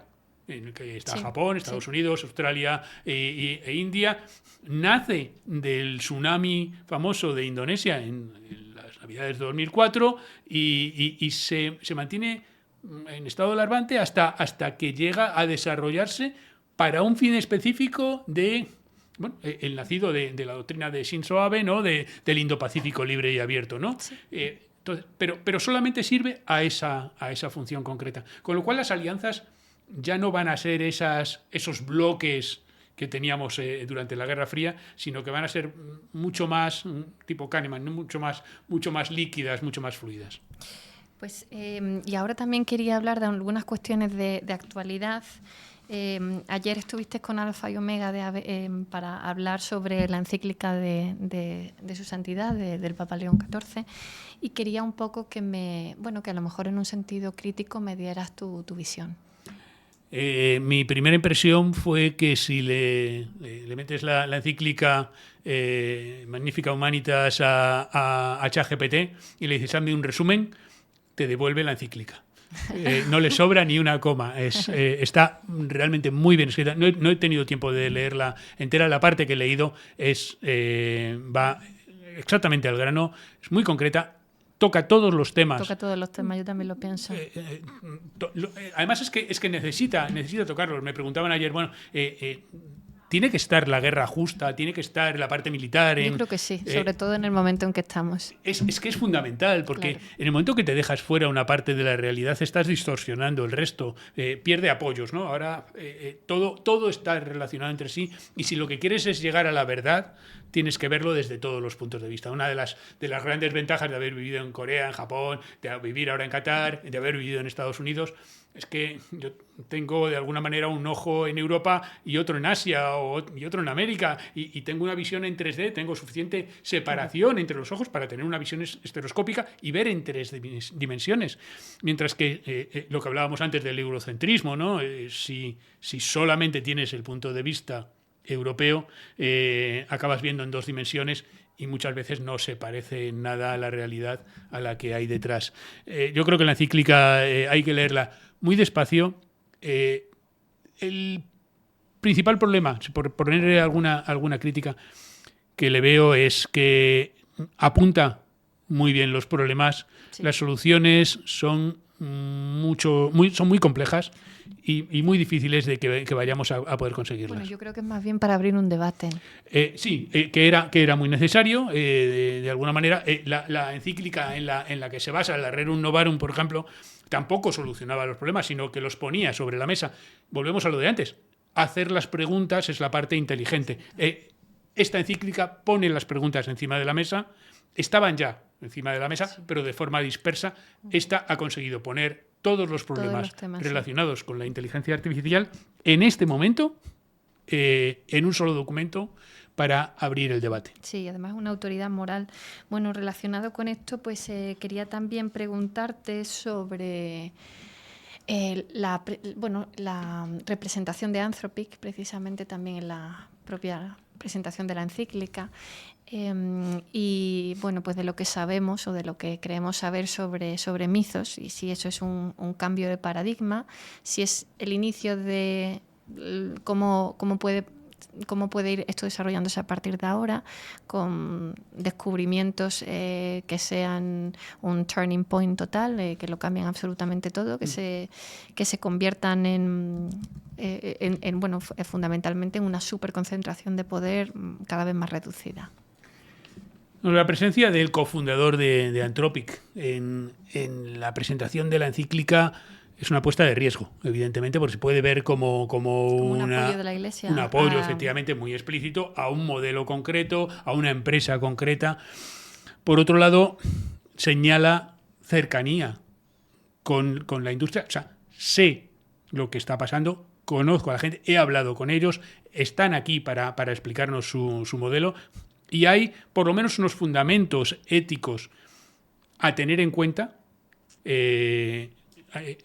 en el que está Japón, Estados Unidos, Australia e India, nace del tsunami famoso de Indonesia en las Navidades de 2004 y se mantiene en estado larvante hasta que llega a desarrollarse para un fin específico el nacido de la doctrina de Shinzo Abe, ¿no? Del Indo-Pacífico libre y abierto, ¿no? Sí. Entonces, pero solamente sirve a esa función concreta. Con lo cual las alianzas ya no van a ser esos bloques que teníamos durante la Guerra Fría, sino que van a ser mucho más, tipo Kahneman, ¿no? mucho más líquidas, mucho más fluidas. Pues, y ahora también quería hablar de algunas cuestiones de actualidad. Ayer estuviste con Alfa y Omega para hablar sobre la encíclica de su santidad, del Papa León XIV, y quería un poco que a lo mejor en un sentido crítico me dieras tu visión. Mi primera impresión fue que si le metes la encíclica Magnificat Humanitas a ChatGPT y le dices, hazme un resumen, te devuelve la encíclica. No le sobra ni una coma. Está realmente muy bien escrita. No he tenido tiempo de leerla entera. La parte que he leído va exactamente al grano, es muy concreta. Toca todos los temas. Toca todos los temas, yo también lo pienso. Además es que necesita tocarlos. Me preguntaban ayer, bueno, ¿tiene que estar la guerra justa? ¿Tiene que estar la parte militar? Yo creo que sí, sobre todo en el momento en que estamos. Es que es fundamental, porque claro, en el momento que te dejas fuera una parte de la realidad, estás distorsionando el resto, pierde apoyos, ¿no? Ahora todo está relacionado entre sí, y si lo que quieres es llegar a la verdad, tienes que verlo desde todos los puntos de vista. Una de las grandes ventajas de haber vivido en Corea, en Japón, de vivir ahora en Qatar, de haber vivido en Estados Unidos, es que yo tengo de alguna manera un ojo en Europa y otro en Asia y otro en América, y tengo una visión en 3D, tengo suficiente separación entre los ojos para tener una visión estereoscópica y ver en 3 dimensiones. Mientras que lo que hablábamos antes del eurocentrismo, ¿no? Si solamente tienes el punto de vista europeo, acabas viendo en 2 dimensiones y muchas veces no se parece en nada a la realidad a la que hay detrás. Yo creo que la encíclica hay que leerla muy despacio. El principal problema, por ponerle alguna crítica que le veo, es que apunta muy bien los problemas. Sí. Las soluciones son muy complejas y muy difíciles de que vayamos a poder conseguirlas. Bueno, yo creo que es más bien para abrir un debate. Sí, que era muy necesario. De alguna manera, la encíclica en la que se basa, la Rerum Novarum, por ejemplo, tampoco solucionaba los problemas, sino que los ponía sobre la mesa. Volvemos a lo de antes. Hacer las preguntas es la parte inteligente. Esta encíclica pone las preguntas encima de la mesa. Estaban ya encima de la mesa, sí, pero de forma dispersa. Esta ha conseguido poner todos los problemas relacionados con la inteligencia artificial en este momento en un solo documento para abrir el debate. Sí, además una autoridad moral. Bueno, relacionado con esto, pues quería también preguntarte sobre la representación de Anthropic, precisamente también en la propia presentación de la encíclica. Y bueno, pues de lo que sabemos o de lo que creemos saber sobre Mythos, y si eso es un cambio de paradigma, si es el inicio de cómo puede ir esto desarrollándose a partir de ahora, con descubrimientos que sean un turning point total, que lo cambien absolutamente todo, que se conviertan fundamentalmente en una superconcentración de poder cada vez más reducida. La presencia del cofundador de Anthropic en la presentación de la encíclica es una apuesta de riesgo, evidentemente, porque se puede ver como un apoyo de la Iglesia. Un apoyo, efectivamente, muy explícito a un modelo concreto, a una empresa concreta. Por otro lado, señala cercanía con la industria. O sea, sé lo que está pasando, conozco a la gente, he hablado con ellos, están aquí para explicarnos su modelo. Y hay por lo menos unos fundamentos éticos a tener en cuenta.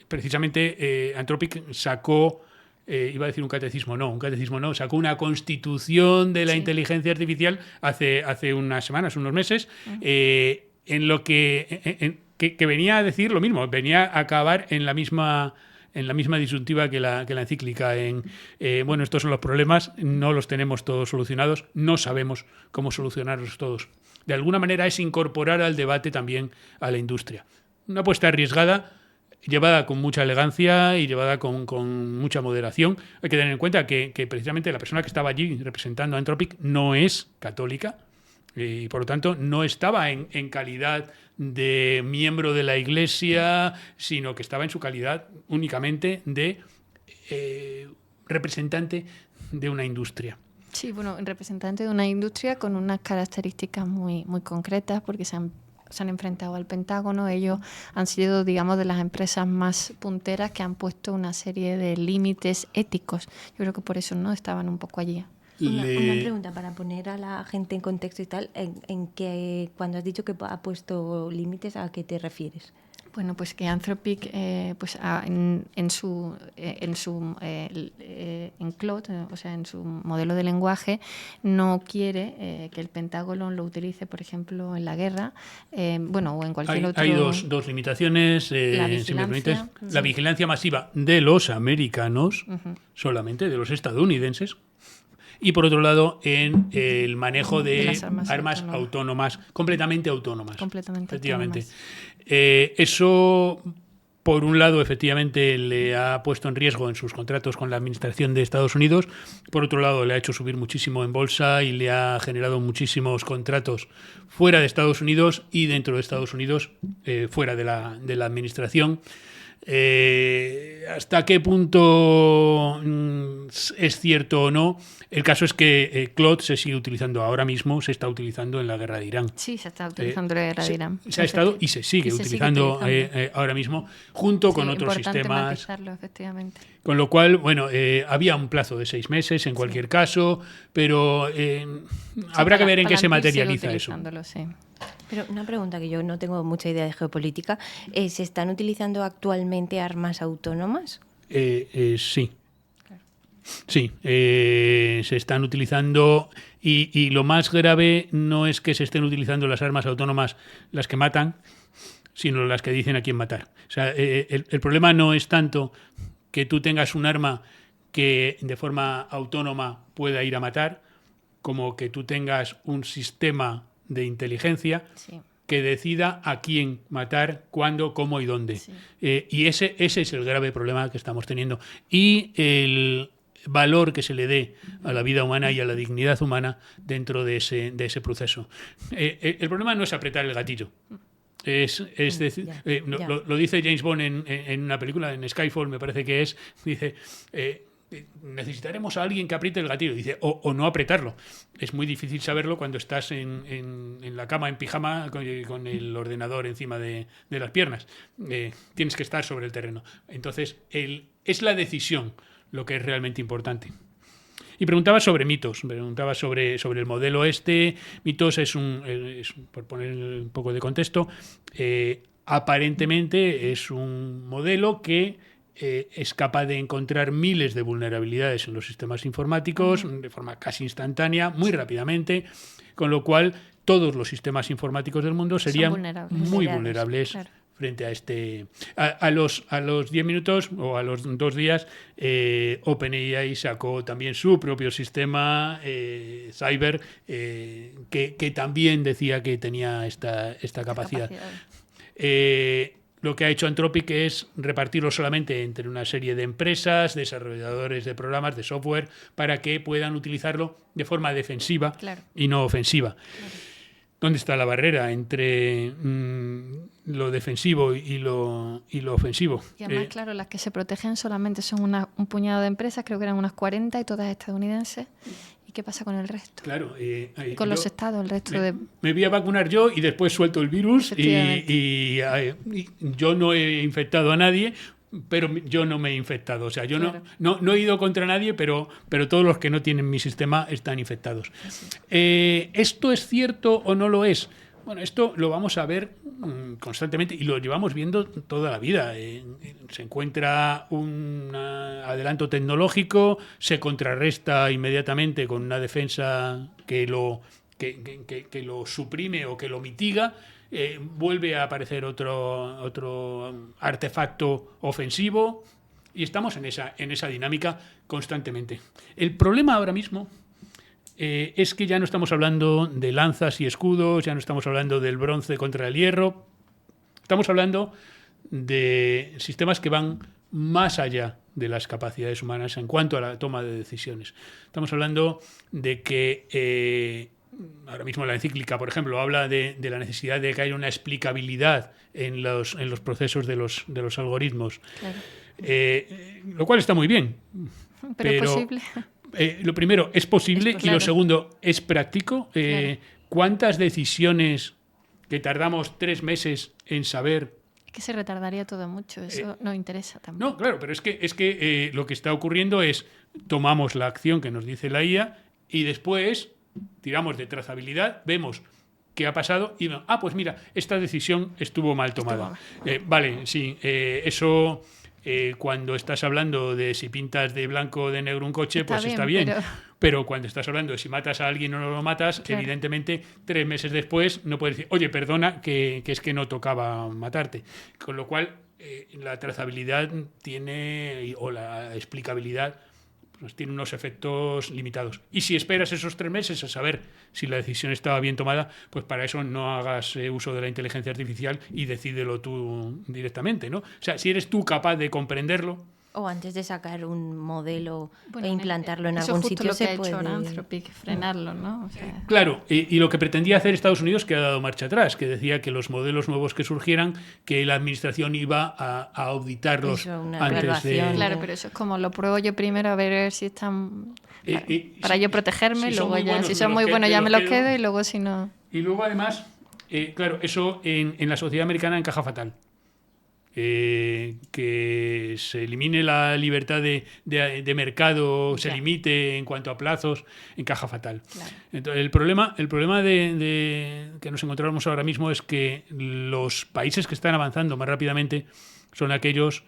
Precisamente Anthropic sacó, iba a decir un catecismo no, sacó una constitución de la inteligencia artificial hace unas semanas, unos meses, en lo que venía a decir lo mismo, venía a acabar en la misma disyuntiva que la encíclica. Estos son los problemas, no los tenemos todos solucionados, no sabemos cómo solucionarlos todos. De alguna manera es incorporar al debate también a la industria. Una apuesta arriesgada, llevada con mucha elegancia y llevada con mucha moderación. Hay que tener en cuenta que precisamente la persona que estaba allí representando a Anthropic no es católica, y por lo tanto no estaba en calidad de miembro de la Iglesia, sino que estaba en su calidad únicamente de representante de una industria. Sí, bueno, representante de una industria con unas características muy, muy concretas, porque se han enfrentado al Pentágono. Ellos han sido, digamos, de las empresas más punteras que han puesto una serie de límites éticos. Yo creo que por eso no estaban un poco allí. Una pregunta para poner a la gente en contexto y tal, en que cuando has dicho que ha puesto límites, ¿a qué te refieres? Bueno, pues que Anthropic, en Claude, o sea, en su modelo de lenguaje, no quiere que el Pentágono lo utilice, por ejemplo, en la guerra, o en cualquier otro. Hay dos limitaciones, si me permites. La vigilancia masiva de los americanos, solamente de los estadounidenses. Y por otro lado, en el manejo de las armas autónomas, completamente autónomas. Efectivamente. Eso, por un lado, efectivamente le ha puesto en riesgo en sus contratos con la administración de Estados Unidos. Por otro lado, le ha hecho subir muchísimo en bolsa y le ha generado muchísimos contratos fuera de Estados Unidos y dentro de Estados Unidos, fuera de la administración. ¿Hasta qué punto es cierto o no? El caso es que Claude se sigue utilizando ahora mismo, se está utilizando en la guerra de Irán. Sí, se está utilizando en la guerra de Irán. Se ha estado y se sigue utilizando ahora mismo, junto con otros sistemas. Efectivamente. Con lo cual, había un plazo de 6 meses en cualquier caso, pero habrá que ver en qué se materializa eso. Sí. Pero una pregunta que yo no tengo mucha idea de geopolítica. ¿Se están utilizando actualmente armas autónomas? Sí. Claro. Sí, se están utilizando y lo más grave no es que se estén utilizando las armas autónomas las que matan, sino las que dicen a quién matar. O sea, el problema no es tanto que tú tengas un arma que de forma autónoma pueda ir a matar, como que tú tengas un sistema de inteligencia que decida a quién matar, cuándo, cómo y dónde. Sí. Y ese es el grave problema que estamos teniendo. Y el valor que se le dé a la vida humana y a la dignidad humana dentro de ese proceso. El problema no es apretar el gatillo. Es decir, lo dice James Bond en una película, en Skyfall me parece que es, dice... necesitaremos a alguien que apriete el gatillo, dice, o no apretarlo. Es muy difícil saberlo cuando estás en la cama en pijama con el ordenador encima de las piernas. Tienes que estar sobre el terreno. Entonces, es la decisión lo que es realmente importante. Y preguntaba sobre mitos, preguntaba sobre el modelo Mitos es por poner un poco de contexto, aparentemente es un modelo que es capaz de encontrar miles de vulnerabilidades en los sistemas informáticos de forma casi instantánea, muy rápidamente, con lo cual todos los sistemas informáticos del mundo serían muy vulnerables claro. Frente a a los 10 minutos o a los 2 días, OpenAI sacó también su propio sistema Cyber que también decía que tenía esta capacidad. Lo que ha hecho Anthropic es repartirlo solamente entre una serie de empresas, desarrolladores de programas, de software, para que puedan utilizarlo de forma defensiva claro. y no ofensiva. Claro. ¿Dónde está la barrera entre lo defensivo y lo ofensivo? Y además, claro, las que se protegen solamente son un puñado de empresas, creo que eran unas 40 y todas estadounidenses. ¿Y qué pasa con el resto? Claro. Con los estados, el resto me voy a vacunar yo y después suelto el virus y yo no he infectado a nadie, pero yo no me he infectado. O sea, yo claro. no he ido contra nadie, pero todos los que no tienen mi sistema están infectados. Sí. ¿Esto es cierto o no lo es? Bueno, esto lo vamos a ver constantemente y lo llevamos viendo toda la vida. Se encuentra un adelanto tecnológico, se contrarresta inmediatamente con una defensa que lo suprime o que lo mitiga. Vuelve a aparecer otro artefacto ofensivo y estamos en esa dinámica constantemente. El problema ahora mismo es que ya no estamos hablando de lanzas y escudos, ya no estamos hablando del bronce contra el hierro, estamos hablando de sistemas que van más allá de las capacidades humanas en cuanto a la toma de decisiones. Estamos hablando de que ahora mismo la encíclica, por ejemplo, habla de la necesidad de que haya una explicabilidad en los procesos de los algoritmos. Claro. Lo cual está muy bien. Pero posible. Lo primero, es posible y lo segundo, es práctico. Claro. ¿Cuántas decisiones que tardamos 3 meses en saber? Es que se retardaría todo mucho, eso no interesa tampoco. No, claro, pero es que lo que está ocurriendo es tomamos la acción que nos dice la IA y después tiramos de trazabilidad, vemos qué ha pasado y, pues mira, esta decisión estuvo mal tomada. Vale, sí, eso... cuando estás hablando de si pintas de blanco o de negro un coche, está bien. Pero cuando estás hablando de si matas a alguien o no lo matas, evidentemente 3 meses después no puedes decir, oye, perdona, que es que no tocaba matarte. Con lo cual, la trazabilidad o la explicabilidad pues tiene unos efectos limitados. Y si esperas esos 3 meses a saber si la decisión estaba bien tomada, pues para eso no hagas uso de la inteligencia artificial y decídelo tú directamente, ¿no? O sea, si eres tú capaz de comprenderlo... O antes de sacar un modelo e implantarlo en algún sitio, eso es justo lo que ha hecho Anthropic, frenarlo, ¿no? O sea... Claro, y lo que pretendía hacer Estados Unidos, que ha dado marcha atrás, que decía que los modelos nuevos que surgieran, que la administración iba a auditarlos antes de... Claro, pero eso es como lo pruebo yo primero a ver si están... para yo protegerme, si luego ya, si son muy buenos ya me los quedo y luego si no... Y luego además, claro, eso en la sociedad americana encaja fatal. Que se elimine la libertad de mercado, se limite en cuanto a plazos, encaja fatal. Claro. Entonces, el problema de que nos encontramos ahora mismo es que los países que están avanzando más rápidamente son aquellos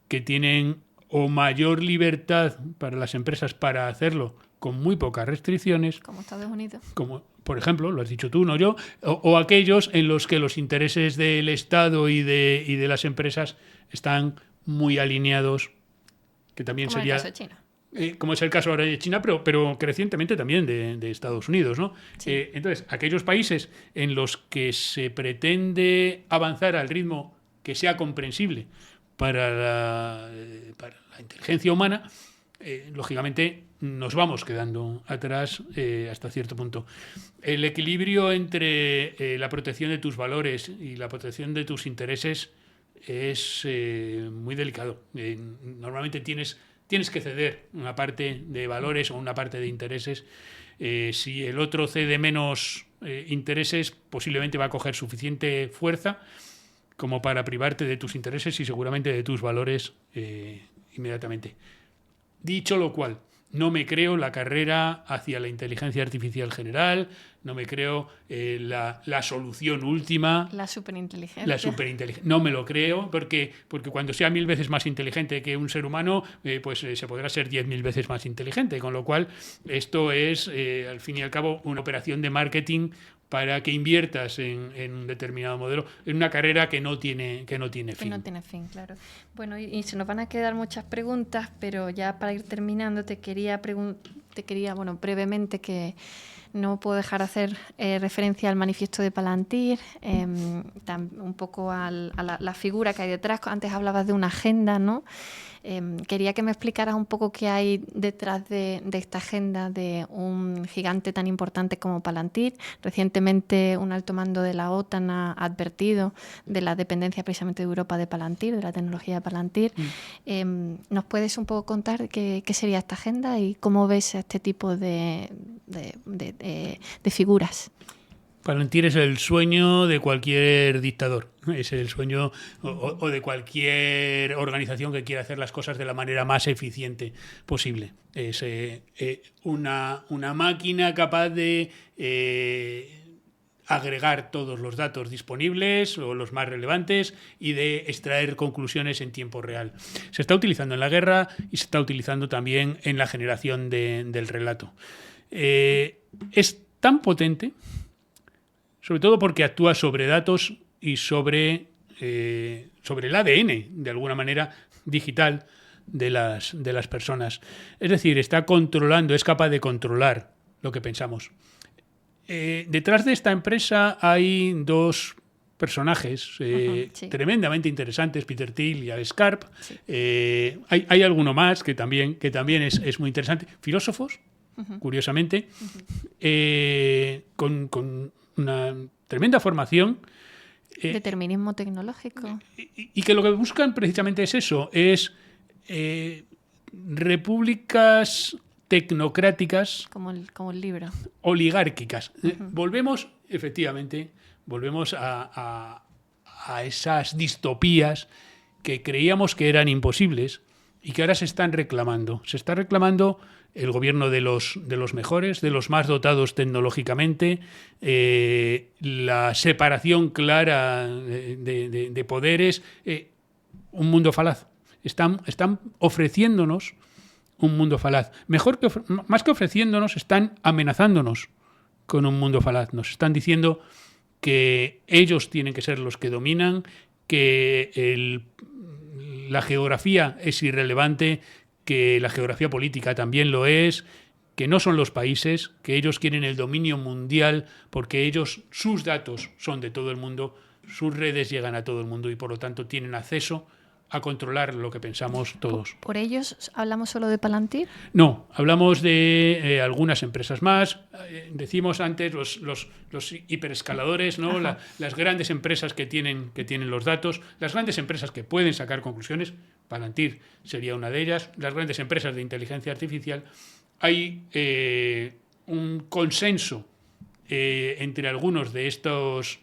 que tienen o mayor libertad para las empresas para hacerlo con muy pocas restricciones. Como Estados Unidos. Como, por ejemplo, lo has dicho tú, no yo, o aquellos en los que los intereses del Estado y de las empresas están muy alineados, que también como sería... el caso de China. Como es el caso ahora de China, pero crecientemente también de Estados Unidos, ¿no? Sí. Entonces, aquellos países en los que se pretende avanzar al ritmo que sea comprensible para la inteligencia humana, lógicamente nos vamos quedando atrás hasta cierto punto. El equilibrio entre la protección de tus valores y la protección de tus intereses es muy delicado. Normalmente tienes que ceder una parte de valores o una parte de intereses. Si el otro cede menos intereses, posiblemente va a coger suficiente fuerza como para privarte de tus intereses y seguramente de tus valores inmediatamente. Dicho lo cual, no me creo la carrera hacia la inteligencia artificial general, no me creo la solución última. La superinteligencia. La superinteligencia. No me lo creo, porque cuando sea 1000 veces más inteligente que un ser humano, pues se podrá ser 10.000 veces más inteligente. Con lo cual, esto es, al fin y al cabo, una operación de marketing para que inviertas en un determinado modelo, en una carrera que no tiene fin. Que no tiene fin, claro. Bueno, y se nos van a quedar muchas preguntas, pero ya para ir terminando te quería brevemente, que no puedo dejar de hacer referencia al manifiesto de Palantir, un poco a la figura que hay detrás. Antes hablabas de una agenda, ¿no? Quería que me explicaras un poco qué hay detrás de esta agenda de un gigante tan importante como Palantir. Recientemente un alto mando de la OTAN ha advertido de la dependencia precisamente de Europa de Palantir, de la tecnología de Palantir. ¿Nos puedes un poco contar qué sería esta agenda y cómo ves a este tipo de figuras? Palantir es el sueño de cualquier dictador, es el sueño o de cualquier organización que quiera hacer las cosas de la manera más eficiente posible. Es una máquina capaz de agregar todos los datos disponibles o los más relevantes y de extraer conclusiones en tiempo real. Se está utilizando en la guerra y se está utilizando también en la generación del relato. Es tan potente, sobre todo porque actúa sobre datos y sobre el ADN, de alguna manera, digital de las personas. Es decir, está controlando, es capaz de controlar lo que pensamos. Detrás de esta empresa hay 2 personajes tremendamente interesantes, Peter Thiel y Alex Karp. Sí. Hay alguno más que también es muy interesante. Filósofos, curiosamente, con una tremenda formación. Determinismo tecnológico. Y que lo que buscan precisamente es eso, es repúblicas tecnocráticas. Como el libro. Oligárquicas. Volvemos a esas distopías que creíamos que eran imposibles y que ahora se están reclamando. Se está reclamando el gobierno de los mejores, de los más dotados tecnológicamente, la separación clara de poderes, un mundo falaz. Están ofreciéndonos un mundo falaz. Más que ofreciéndonos, están amenazándonos con un mundo falaz. Nos están diciendo que ellos tienen que ser los que dominan, que la geografía es irrelevante, que la geografía política también lo es, que no son los países, que ellos quieren el dominio mundial porque sus datos son de todo el mundo, sus redes llegan a todo el mundo y por lo tanto tienen acceso a controlar lo que pensamos todos. ¿Por ellos hablamos solo de Palantir? No, hablamos de algunas empresas más. Decimos antes los hiperescaladores, ¿no? Las grandes empresas que tienen los datos, las grandes empresas que pueden sacar conclusiones. Palantir sería una de ellas. Las grandes empresas de inteligencia artificial. Hay un consenso entre algunos de estos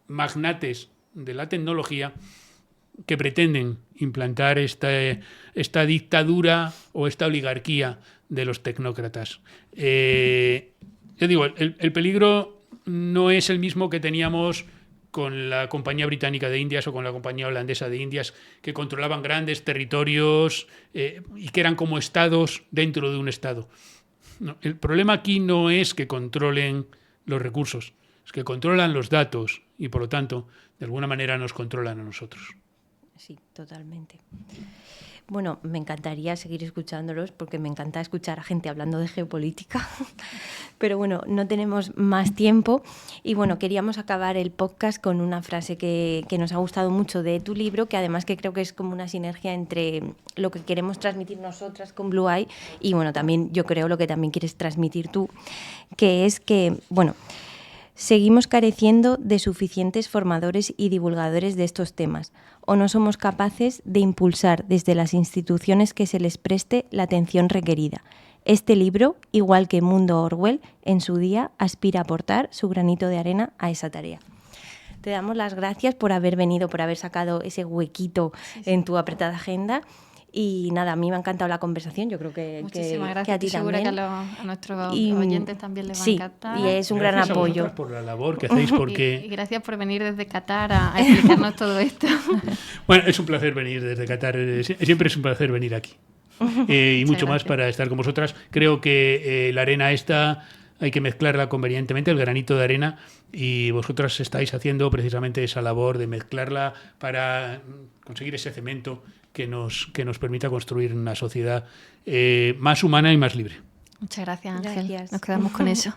magnates de la tecnología que pretenden implantar esta dictadura o esta oligarquía de los tecnócratas. Yo digo, el peligro no es el mismo que teníamos con la Compañía Británica de Indias o con la Compañía Holandesa de Indias, que controlaban grandes territorios y que eran como estados dentro de un estado. No, el problema aquí no es que controlen los recursos, es que controlan los datos y, por lo tanto, de alguna manera nos controlan a nosotros. Sí, totalmente. Bueno, me encantaría seguir escuchándolos porque me encanta escuchar a gente hablando de geopolítica, pero bueno, no tenemos más tiempo y bueno, queríamos acabar el podcast con una frase que nos ha gustado mucho de tu libro, que además que creo que es como una sinergia entre lo que queremos transmitir nosotras con Blue Eye y bueno, también yo creo lo que también quieres transmitir tú, que es que, bueno, seguimos careciendo de suficientes formadores y divulgadores de estos temas, o no somos capaces de impulsar desde las instituciones que se les preste la atención requerida. Este libro, igual que Mundo Orwell, en su día aspira a aportar su granito de arena a esa tarea. Te damos las gracias por haber venido, por haber sacado ese huequito en tu apretada agenda. Y nada, a mí me ha encantado la conversación, yo creo que gracias. Que a ti segura también. Que a nuestros oyentes también les va a encantar. Y es un gran apoyo. Gracias por la labor que hacéis. Porque... y gracias por venir desde Qatar a explicarnos todo esto. Bueno, es un placer venir desde Qatar, siempre es un placer venir aquí. Y mucho más para estar con vosotras. Creo que la arena esta hay que mezclarla convenientemente, el granito de arena, y vosotras estáis haciendo precisamente esa labor de mezclarla para conseguir ese cemento que nos permita construir una sociedad más humana y más libre. Muchas gracias, Ángel. Gracias. Nos quedamos con eso.